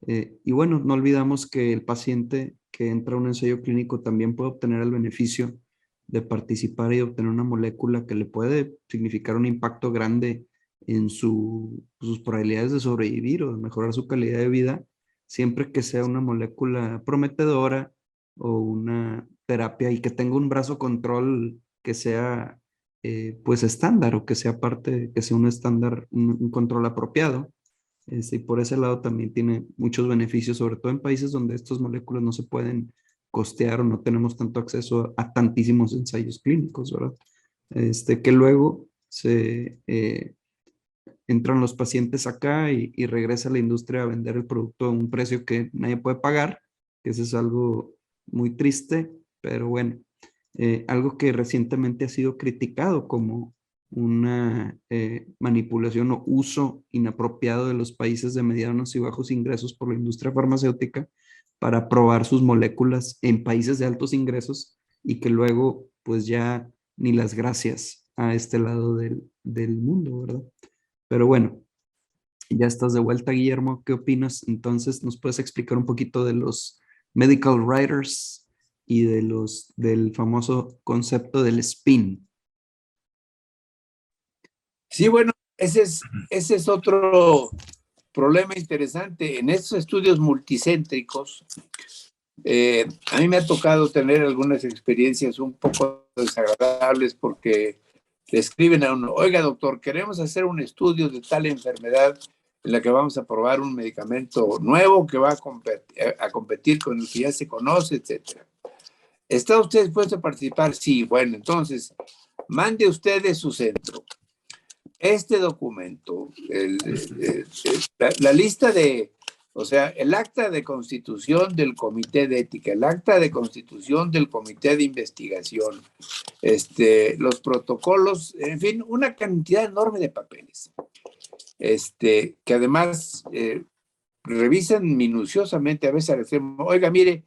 Y bueno, no olvidamos que el paciente que entra a un ensayo clínico también puede obtener el beneficio de participar y obtener una molécula que le puede significar un impacto grande en sus probabilidades de sobrevivir o de mejorar su calidad de vida, siempre que sea una molécula prometedora o una terapia y que tenga un brazo control que sea pues estándar o que sea parte, que sea un estándar, un control apropiado. Y por ese lado también tiene muchos beneficios, sobre todo en países donde estas moléculas no se pueden costear o no tenemos tanto acceso a tantísimos ensayos clínicos, ¿verdad? Que luego entran los pacientes acá y regresa la industria a vender el producto a un precio que nadie puede pagar, que eso es algo muy triste, pero bueno, algo que recientemente ha sido criticado como una manipulación o uso inapropiado de los países de medianos y bajos ingresos por la industria farmacéutica para probar sus moléculas en países de altos ingresos y que luego pues ya ni las gracias a este lado del mundo, ¿verdad? Pero bueno, ya estás de vuelta, Guillermo. ¿Qué opinas? Entonces, ¿nos puedes explicar un poquito de los medical writers y del famoso concepto del spin? Sí, bueno, ese es otro problema interesante. En estos estudios multicéntricos, a mí me ha tocado tener algunas experiencias un poco desagradables porque le escriben a uno: oiga, doctor, queremos hacer un estudio de tal enfermedad en la que vamos a probar un medicamento nuevo que va a competir con el que ya se conoce, etcétera. ¿Está usted dispuesto a participar? Sí. Bueno, entonces, mande usted de su centro este documento, la lista de, o sea, el acta de constitución del comité de ética, el acta de constitución del comité de investigación, los protocolos, en fin, una cantidad enorme de papeles, que además revisan minuciosamente, a veces al extremo: oiga, mire,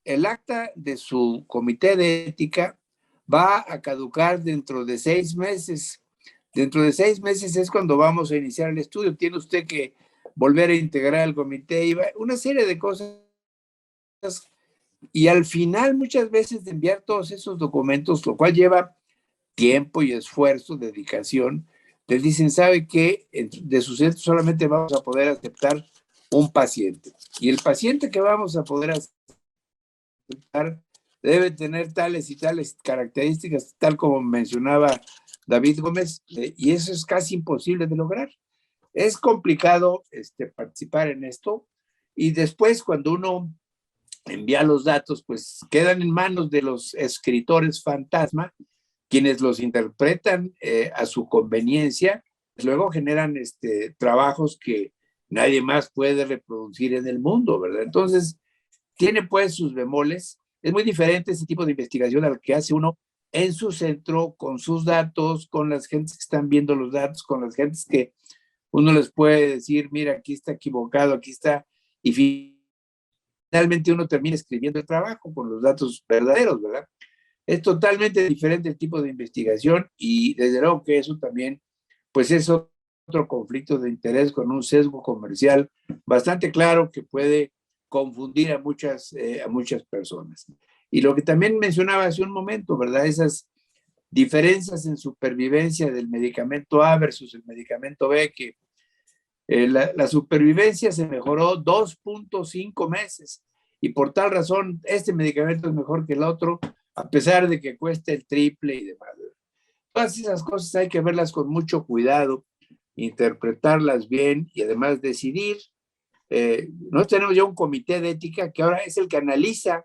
el acta de su comité de ética va a caducar dentro de 6 meses. Dentro de 6 meses es cuando vamos a iniciar el estudio. Tiene usted que volver a integrar el comité y una serie de cosas. Y al final, muchas veces, de enviar todos esos documentos, lo cual lleva tiempo y esfuerzo, dedicación, les dicen: ¿sabe qué? De su centro solamente vamos a poder aceptar un paciente. Y el paciente que vamos a poder aceptar debe tener tales y tales características, tal como mencionaba David Gómez, y eso es casi imposible de lograr. Es complicado participar en esto, y después, cuando uno envía los datos, pues quedan en manos de los escritores fantasma, quienes los interpretan a su conveniencia. Luego generan trabajos que nadie más puede reproducir en el mundo, ¿verdad? Entonces, tiene pues sus bemoles. Es muy diferente ese tipo de investigación al que hace uno en su centro, con sus datos, con las gentes que están viendo los datos, con las gentes que uno les puede decir: mira, aquí está equivocado, aquí está, y finalmente uno termina escribiendo el trabajo con los datos verdaderos, ¿verdad? Es totalmente diferente el tipo de investigación, y desde luego que eso también, pues es otro conflicto de interés con un sesgo comercial bastante claro que puede confundir a muchas personas. Y lo que también mencionaba hace un momento, ¿verdad? Esas diferencias en supervivencia del medicamento A versus el medicamento B, que la supervivencia se mejoró 2.5 meses, y por tal razón este medicamento es mejor que el otro, a pesar de que cueste el triple y demás. Todas esas cosas hay que verlas con mucho cuidado, interpretarlas bien y además decidir. Nosotros tenemos ya un comité de ética que ahora es el que analiza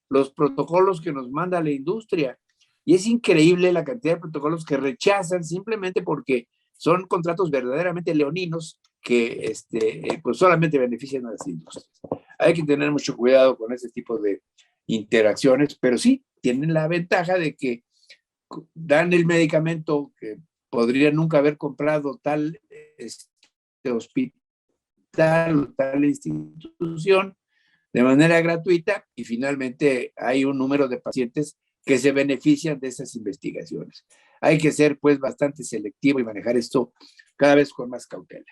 los protocolos que nos manda la industria, y es increíble la cantidad de protocolos que rechazan simplemente porque son contratos verdaderamente leoninos que pues solamente benefician a las industrias. Hay que tener mucho cuidado con ese tipo de interacciones, pero sí tienen la ventaja de que dan el medicamento que podría nunca haber comprado tal hospital o tal institución de manera gratuita, y finalmente hay un número de pacientes que se benefician de esas investigaciones. Hay que ser pues bastante selectivo y manejar esto cada vez con más cautela.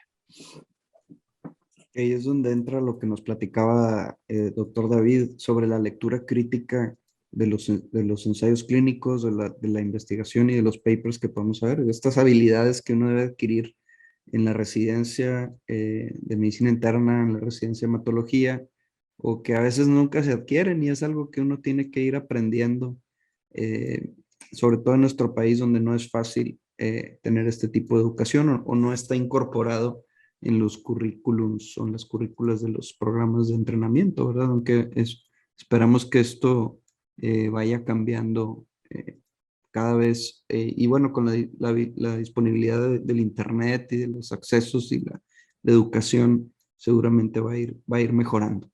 Ahí es donde entra lo que nos platicaba doctor David sobre la lectura crítica de los ensayos clínicos, de la investigación y de los papers que podemos ver, estas habilidades que uno debe adquirir en la residencia de medicina interna, en la residencia de hematología, o que a veces nunca se adquieren y es algo que uno tiene que ir aprendiendo, eh, sobre todo en nuestro país donde no es fácil tener este tipo de educación o no está incorporado en los currículums o en las currículas de los programas de entrenamiento, ¿verdad? Aunque esperamos que esto vaya cambiando cada vez, y bueno, con la disponibilidad del Internet y de los accesos y la educación, seguramente va a ir mejorando.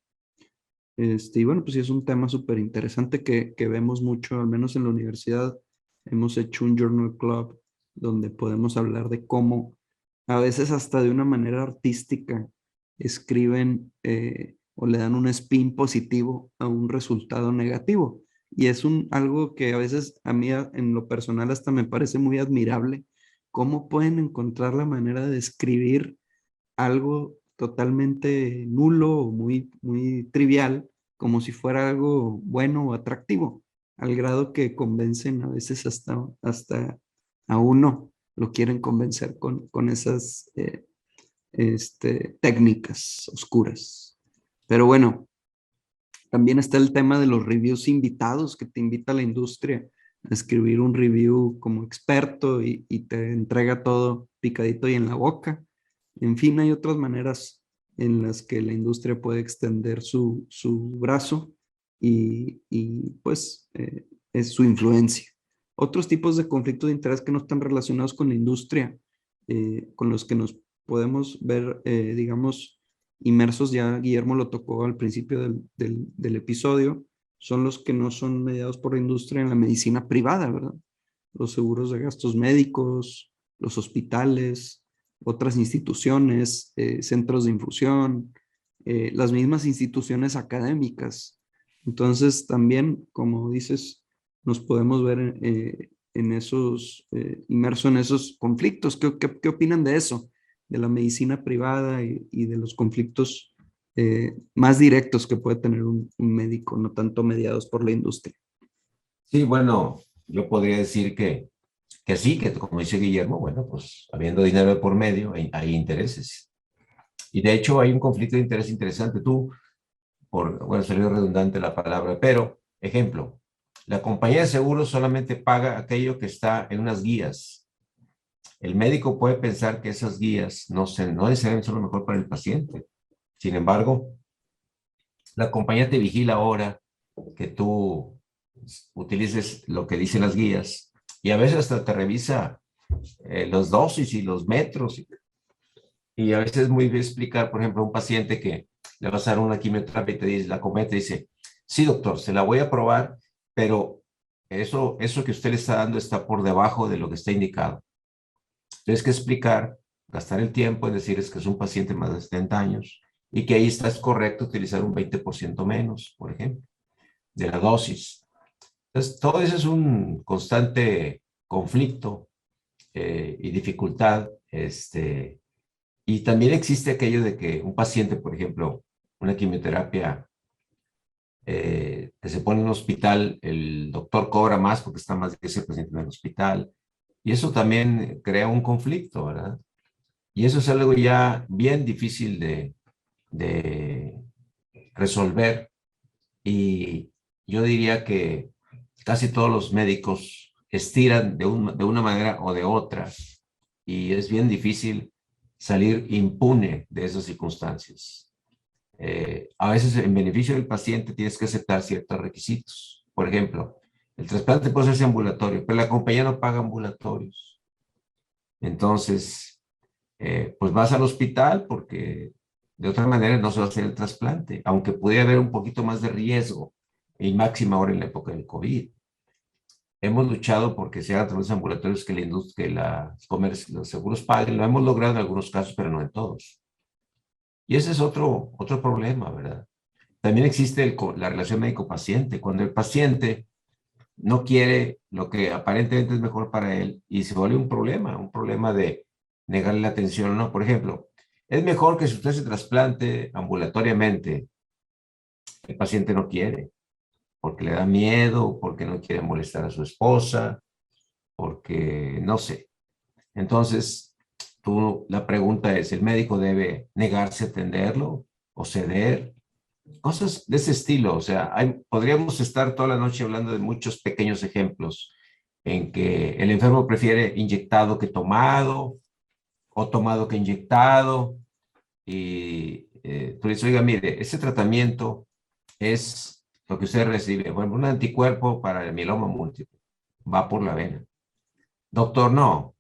Y bueno, pues sí, es un tema súper interesante que vemos mucho, al menos en la universidad. Hemos hecho un journal club donde podemos hablar de cómo, a veces hasta de una manera artística, escriben o le dan un spin positivo a un resultado negativo. Y es algo que a veces a mí en lo personal hasta me parece muy admirable, cómo pueden encontrar la manera de escribir algo totalmente nulo o muy trivial, como si fuera algo bueno o atractivo, al grado que convencen a veces hasta a uno, lo quieren convencer con esas técnicas oscuras. Pero bueno, también está el tema de los reviews invitados, que te invita a la industria a escribir un review como experto y te entrega todo picadito y en la boca. En fin, hay otras maneras en las que la industria puede extender su brazo pues es su influencia. Otros tipos de conflictos de interés que no están relacionados con la industria, con los que nos podemos ver, digamos, inmersos, ya Guillermo lo tocó al principio del episodio, son los que no son mediados por la industria en la medicina privada, ¿verdad? Los seguros de gastos médicos, los hospitales, otras instituciones, centros de infusión, las mismas instituciones académicas. Entonces, también, como dices, nos podemos ver en esos, inmersos en esos conflictos. ¿Qué opinan de eso? De la medicina privada y de los conflictos más directos que puede tener un médico, no tanto mediados por la industria. Sí, bueno, yo podría decir que sí, que como dice Guillermo, bueno, pues habiendo dinero de por medio, hay intereses. Y de hecho hay un conflicto de interés interesante. Tú, bueno, salió redundante la palabra, pero, ejemplo, la compañía de seguros solamente paga aquello que está en unas guías. El médico puede pensar que esas guías no necesariamente son lo mejor para el paciente. Sin embargo, la compañía te vigila ahora que tú utilices lo que dicen las guías y a veces hasta te revisa los dosis y los metros. Y a veces es muy bien explicar, por ejemplo, a un paciente que le vas a dar una quimioterapia y te dice, la cometa dice, sí, doctor, se la voy a probar, pero eso que usted le está dando está por debajo de lo que está indicado. Tienes que explicar, gastar el tiempo en decirles que es un paciente más de 70 años y que ahí está es correcto utilizar un 20% menos, por ejemplo, de la dosis. Entonces, todo eso es un constante conflicto y dificultad. Y también existe aquello de que un paciente, por ejemplo, una quimioterapia que se pone en un hospital, el doctor cobra más porque está más de ese paciente en el hospital. Y eso también crea un conflicto, ¿verdad? Y eso es algo ya bien difícil de resolver. Y yo diría que casi todos los médicos estiran de una manera o de otra. Y es bien difícil salir impune de esas circunstancias. A veces en beneficio del paciente tienes que aceptar ciertos requisitos. Por ejemplo, el trasplante puede hacerse ambulatorio, pero la compañía no paga ambulatorios. Entonces, pues vas al hospital porque de otra manera no se va a hacer el trasplante, aunque pudiera haber un poquito más de riesgo, y máxima ahora en la época del COVID. Hemos luchado porque se hagan trasplantes ambulatorios que la industria, que los seguros paguen. Lo hemos logrado en algunos casos, pero no en todos. Y ese es otro problema, ¿verdad? También existe la relación médico-paciente. Cuando el paciente no quiere lo que aparentemente es mejor para él y se vuelve un problema de negarle la atención o no. Por ejemplo, Es mejor que si usted se trasplante ambulatoriamente, el paciente no quiere, porque le da miedo, porque no quiere molestar a su esposa, porque no sé. Entonces, la pregunta es, ¿el médico debe negarse a atenderlo o ceder? Cosas de ese estilo. O sea, podríamos estar toda la noche hablando de muchos pequeños ejemplos en que el enfermo prefiere inyectado que tomado o tomado que inyectado. Y tú dices, oiga, mire, ese tratamiento es lo que usted recibe. Por ejemplo, un anticuerpo para el mieloma múltiple. Va por la vena. Doctor, no.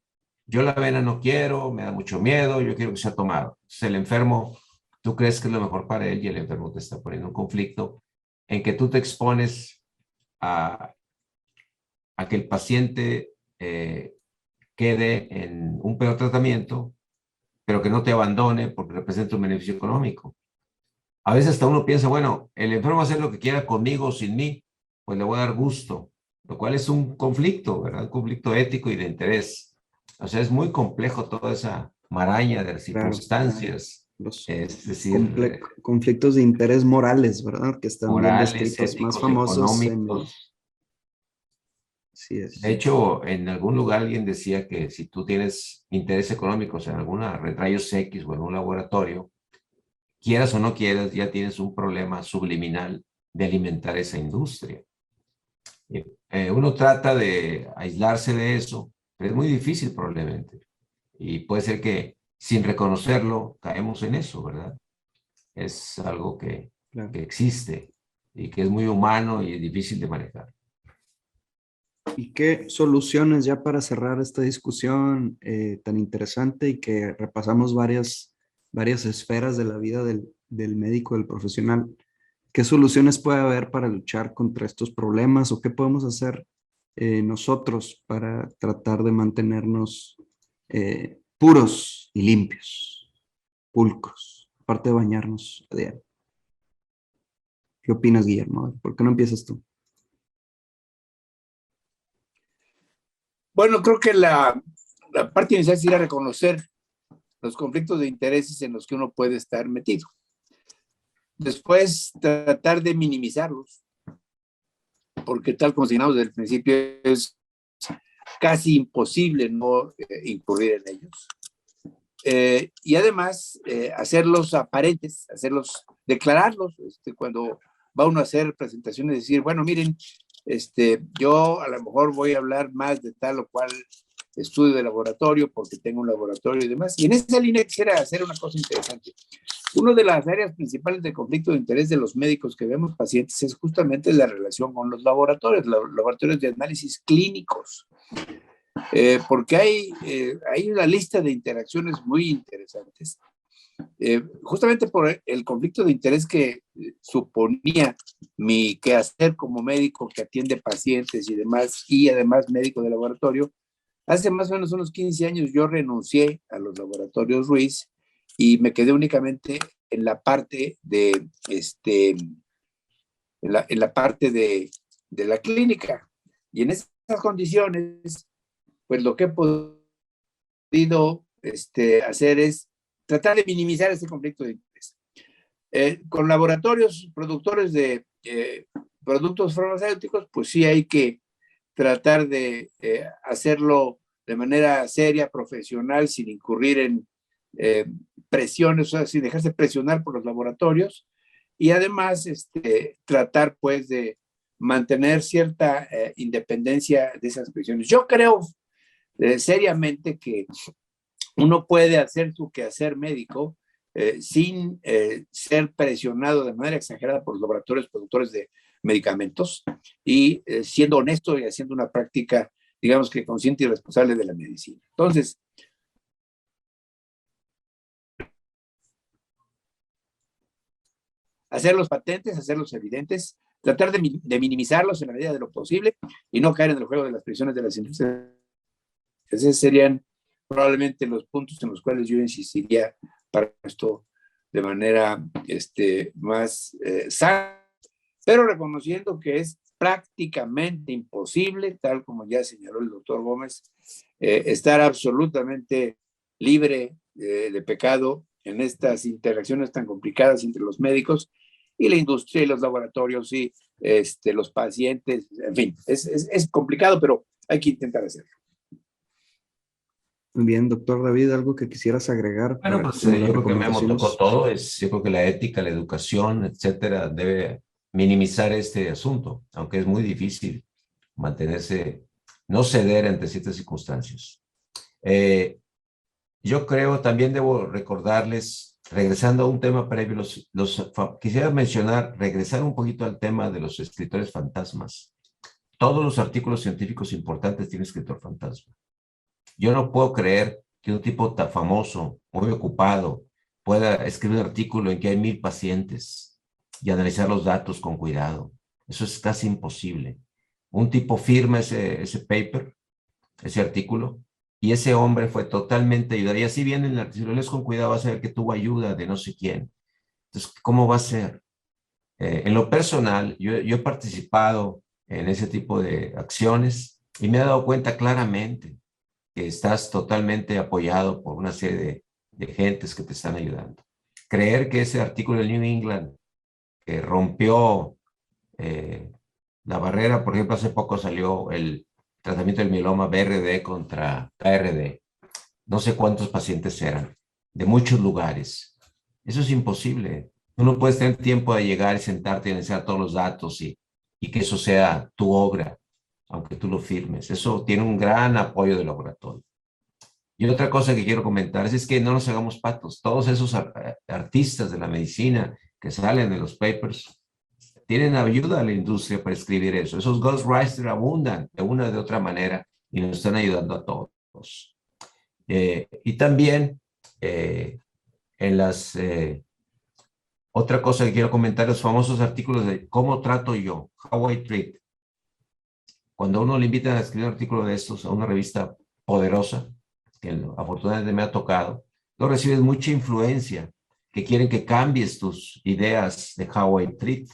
Yo la vena no quiero, me da mucho miedo, yo quiero que sea tomado. Entonces el enfermo, tú crees que es lo mejor para él y el enfermo te está poniendo un conflicto en que tú te expones a, a que el paciente quede en un peor tratamiento, pero que no te abandone porque representa un beneficio económico. A veces hasta uno piensa, bueno, el enfermo va a hacer lo que quiera conmigo o sin mí, pues le voy a dar gusto, lo cual es un conflicto, ¿verdad? Un conflicto ético y de interés. O sea, es muy complejo toda esa maraña de Claro, circunstancias, los es decir, conflictos de interés morales, ¿verdad? Que están bien morales, descritos, más éticos, famosos en económicos. sí De es, hecho, en algún lugar alguien decía que si tú tienes interés económicos en alguna rayos X o en un laboratorio, quieras o no quieras, ya tienes un problema subliminal de alimentar esa industria. Uno trata de aislarse de eso, pero es muy difícil probablemente. Y puede ser que sin reconocerlo caemos en eso, ¿verdad? Es algo claro. que existe y que es muy humano y es difícil de manejar. ¿Y qué soluciones ya para cerrar esta discusión tan interesante y que repasamos varias esferas de la vida del médico, del profesional? ¿Qué soluciones puede haber para luchar contra estos problemas o qué podemos hacer nosotros para tratar de mantenernos puros y limpios, pulcros, aparte de bañarnos a diario? ¿Qué opinas, Guillermo? ¿Por qué no empiezas tú? Bueno, creo que la parte inicial es ir a reconocer los conflictos de intereses en los que uno puede estar metido. Después, tratar de minimizarlos, porque tal como señalamos desde el principio, es casi imposible no incurrir en ellos. Y además, hacerlos aparentes, declararlos, cuando va uno a hacer presentaciones, decir, bueno, miren, yo a lo mejor voy a hablar más de tal o cual estudio de laboratorio porque tengo un laboratorio y demás. Y en esa línea quisiera hacer una cosa interesante. Una de las áreas principales de conflicto de interés de los médicos que vemos pacientes es justamente la relación con los laboratorios de análisis clínicos. Porque hay una lista de interacciones muy interesantes. Justamente por el conflicto de interés que suponía mi quehacer como médico que atiende pacientes y demás, y además médico de laboratorio, hace más o menos unos 15 años yo renuncié a los laboratorios Ruiz y me quedé únicamente en la parte en la parte de la clínica. Y en esas condiciones, pues lo que he podido hacer es tratar de minimizar ese conflicto de interés. Con laboratorios productores de productos farmacéuticos, pues sí hay que tratar de hacerlo de manera seria, profesional, sin incurrir en presiones, o sea, sin dejarse presionar por los laboratorios. Y además, tratar pues de mantener cierta independencia de esas presiones. Yo creo seriamente que uno puede hacer su quehacer médico sin ser presionado de manera exagerada por los laboratorios productores de medicamentos y siendo honesto y haciendo una práctica, digamos que consciente y responsable de la medicina. Entonces, hacerlos patentes, hacerlos evidentes, tratar de minimizarlos en la medida de lo posible y no caer en el juego de las presiones de las industrias. Esos serían probablemente los puntos en los cuales yo insistiría para esto de manera más sana, pero reconociendo que es prácticamente imposible, tal como ya señaló el doctor Gómez, estar absolutamente libre de pecado en estas interacciones tan complicadas entre los médicos y la industria y los laboratorios y los pacientes. En fin, es complicado, pero hay que intentar hacerlo. Muy bien, doctor David, ¿algo que quisieras agregar? Bueno, pues yo creo que Memo tocó todo. Yo creo que la ética, la educación, etcétera, debe minimizar este asunto, aunque es muy difícil mantenerse, no ceder ante ciertas circunstancias. Yo creo, también debo recordarles, regresando a un tema previo, quisiera mencionar, regresar un poquito al tema de los escritores fantasmas. Todos los artículos científicos importantes tienen escritor fantasma. Yo no puedo creer que un tipo tan famoso, muy ocupado, pueda escribir un artículo en que hay 1000 pacientes y analizar los datos con cuidado. Eso es casi imposible. Un tipo firma ese paper, ese artículo, y ese hombre fue totalmente ayudado. Y así viene el artículo, si lo lees con cuidado vas a ver que tuvo ayuda de no sé quién. Entonces, ¿cómo va a ser? En lo personal, yo he participado en ese tipo de acciones y me he dado cuenta claramente que estás totalmente apoyado por una serie de gentes que te están ayudando. Creer que ese artículo del New England que rompió la barrera, por ejemplo, hace poco salió el tratamiento del mieloma BRD contra KRD. No sé cuántos pacientes eran, de muchos lugares. Eso es imposible. Tú no puedes tener tiempo de llegar y sentarte y analizar todos los datos y que eso sea tu obra, aunque tú lo firmes. Eso tiene un gran apoyo del laboratorio. Y otra cosa que quiero comentar es que no nos hagamos patos. Todos esos artistas de la medicina que salen de los papers tienen ayuda a la industria para escribir eso. Esos ghostwriters abundan de una o de otra manera y nos están ayudando a todos. Y también otra cosa que quiero comentar, los famosos artículos de ¿cómo trato yo? How I treat. Cuando uno le invitan a escribir un artículo de estos a una revista poderosa, que afortunadamente me ha tocado, lo recibes mucha influencia, que quieren que cambies tus ideas de how I treat,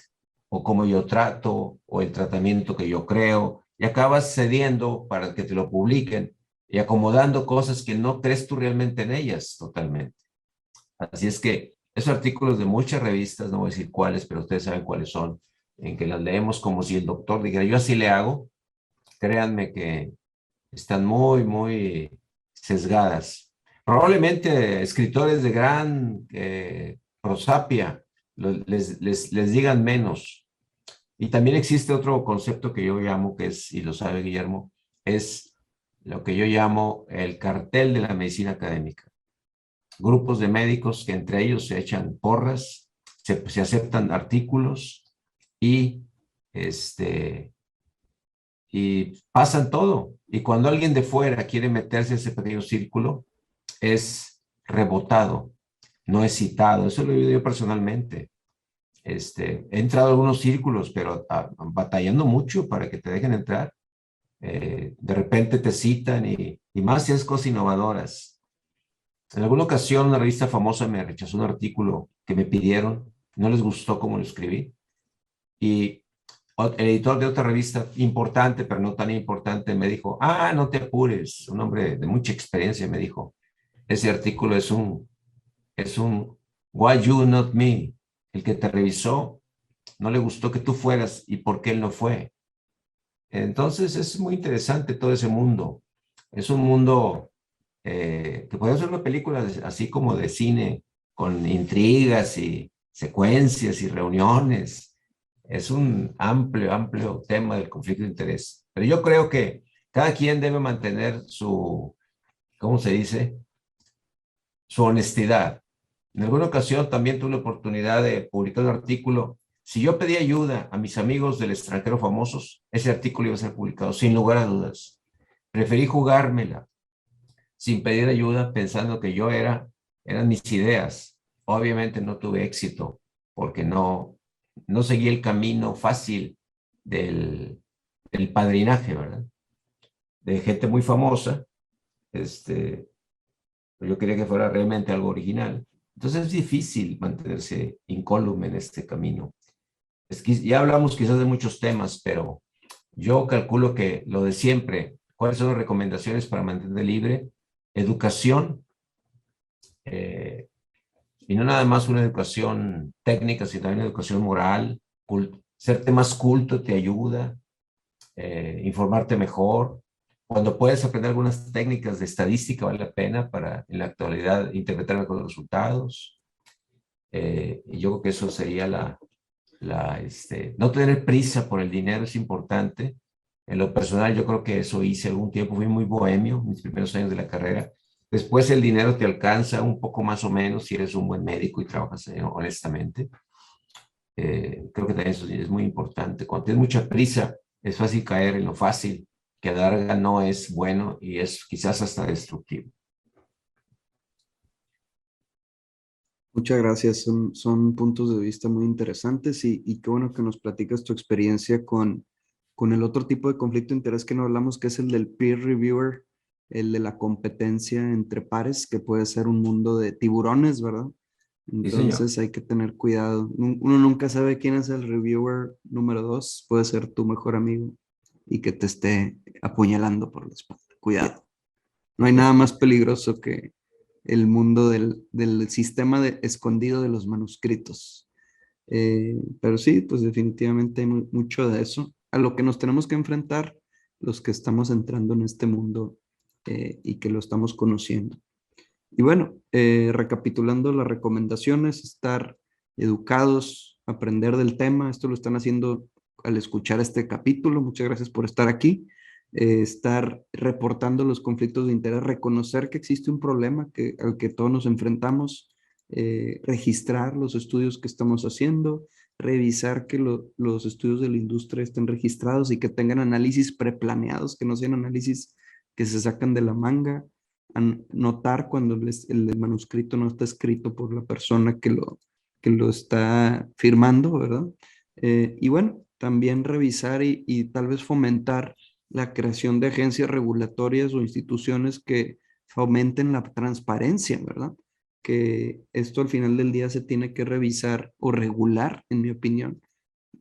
o cómo yo trato, o el tratamiento que yo creo, y acabas cediendo para que te lo publiquen y acomodando cosas que no crees tú realmente en ellas totalmente. Así es que esos artículos de muchas revistas, no voy a decir cuáles, pero ustedes saben cuáles son, en que las leemos como si el doctor dijera, yo así le hago, créanme que están muy, muy sesgadas. Probablemente escritores de gran prosapia les digan menos. Y también existe otro concepto que yo llamo, que es, y lo sabe Guillermo, es lo que yo llamo el cartel de la medicina académica. Grupos de médicos que entre ellos se echan porras, se aceptan artículos y pasan todo. Y cuando alguien de fuera quiere meterse en ese pequeño círculo, es rebotado, no es citado. Eso lo he vivido yo personalmente. He entrado a algunos círculos, pero batallando mucho para que te dejen entrar. De repente te citan y más si es cosas innovadoras. En alguna ocasión una revista famosa me rechazó un artículo que me pidieron, no les gustó cómo lo escribí. Y el editor de otra revista importante, pero no tan importante, me dijo, no te apures. Un hombre de mucha experiencia me dijo, ese artículo es un why you, not me. El que te revisó no le gustó que tú fueras y por qué él no fue. Entonces es muy interesante todo ese mundo. Es un mundo que puede ser una película así como de cine, con intrigas y secuencias y reuniones. Es un amplio, amplio tema del conflicto de interés. Pero yo creo que cada quien debe mantener ¿cómo se dice? Su honestidad. En alguna ocasión también tuve la oportunidad de publicar un artículo. Si yo pedí ayuda a mis amigos del extranjero famosos, ese artículo iba a ser publicado, sin lugar a dudas. Preferí jugármela sin pedir ayuda, pensando que eran mis ideas. Obviamente no tuve éxito, porque no seguí el camino fácil del padrinaje, ¿verdad? De gente muy famosa. Yo quería que fuera realmente algo original. Entonces es difícil mantenerse incólume en este camino. Ya hablamos quizás de muchos temas, pero yo calculo que lo de siempre, ¿cuáles son las recomendaciones para mantener libre? Educación, Y no nada más una educación técnica, sino también una educación moral. Serte más culto te ayuda, informarte mejor. Cuando puedes aprender algunas técnicas de estadística, vale la pena para en la actualidad interpretar mejor los resultados. Y yo creo que eso sería no tener prisa por el dinero es importante. En lo personal, yo creo que eso hice algún tiempo, fui muy bohemio mis primeros años de la carrera. Después el dinero te alcanza un poco más o menos si eres un buen médico y trabajas honestamente. Creo que también eso es muy importante. Cuando tienes mucha prisa, es fácil caer en lo fácil, que a la larga no es bueno y es quizás hasta destructivo. Muchas gracias, son puntos de vista muy interesantes y qué bueno que nos platicas tu experiencia con el otro tipo de conflicto de interés que no hablamos, que es el del peer reviewer, el de la competencia entre pares, que puede ser un mundo de tiburones, ¿verdad? Entonces hay que tener cuidado. Uno nunca sabe quién es el reviewer número 2, puede ser tu mejor amigo y que te esté apuñalando por la espalda. Cuidado. No hay nada más peligroso que el mundo del sistema escondido de los manuscritos. Pero sí, pues definitivamente hay mucho de eso. A lo que nos tenemos que enfrentar los que estamos entrando en este mundo y que lo estamos conociendo. Y bueno, recapitulando las recomendaciones, estar educados, aprender del tema. Esto lo están haciendo al escuchar este capítulo. Muchas gracias por estar aquí. Estar reportando los conflictos de interés, reconocer que existe un problema al que todos nos enfrentamos, registrar los estudios que estamos haciendo, revisar que los estudios de la industria estén registrados y que tengan análisis preplaneados, que no sean análisis que se sacan de la manga, notar cuando el manuscrito no está escrito por la persona que lo está firmando, ¿verdad? Y bueno, también revisar y tal vez fomentar la creación de agencias regulatorias o instituciones que fomenten la transparencia, ¿verdad? Que esto al final del día se tiene que revisar o regular, en mi opinión,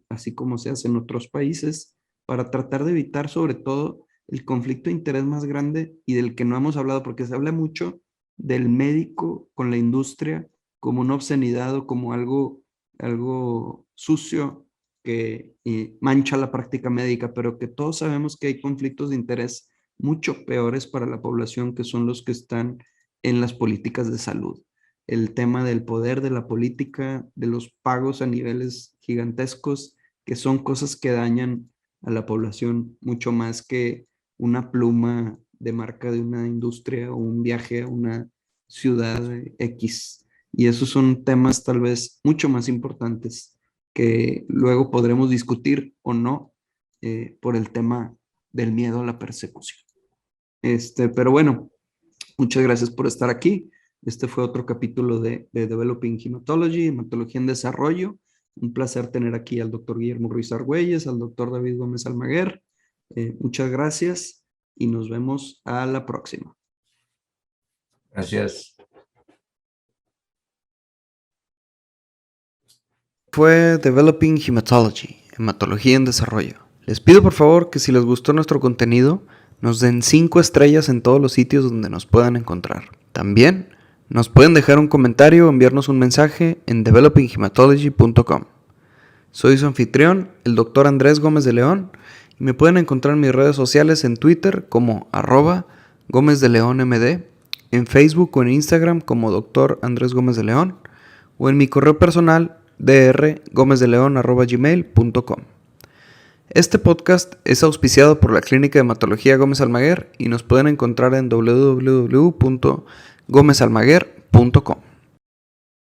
así como se hace en otros países, para tratar de evitar sobre todo el conflicto de interés más grande y del que no hemos hablado, porque se habla mucho del médico con la industria como una obscenidad o como algo sucio que mancha la práctica médica, pero que todos sabemos que hay conflictos de interés mucho peores para la población, que son los que están en las políticas de salud. El tema del poder de la política, de los pagos a niveles gigantescos, que son cosas que dañan a la población mucho más que una pluma de marca de una industria o un viaje a una ciudad X. Y esos son temas tal vez mucho más importantes que luego podremos discutir o no por el tema del miedo a la persecución. Pero bueno, muchas gracias por estar aquí. Este fue otro capítulo de Developing Hematology, Hematología en Desarrollo. Un placer tener aquí al doctor Guillermo Ruiz Argüelles, al doctor David Gómez Almaguer. Muchas gracias y nos vemos a la próxima. Gracias. Fue Developing Hematology, Hematología en Desarrollo. Les pido por favor que si les gustó nuestro contenido, nos den 5 estrellas en todos los sitios donde nos puedan encontrar. También nos pueden dejar un comentario o enviarnos un mensaje en developinghematology.com. Soy su anfitrión, el Dr. Andrés Gómez de León, y me pueden encontrar en mis redes sociales en Twitter como @GómezDeLeónMD, en Facebook o en Instagram como Dr. Andrés Gómez de León, o en mi correo personal drgomezDeleon@gmail.com. Este podcast es auspiciado por la Clínica de Hematología Gómez Almaguer y nos pueden encontrar en www.gomezalmaguer.com.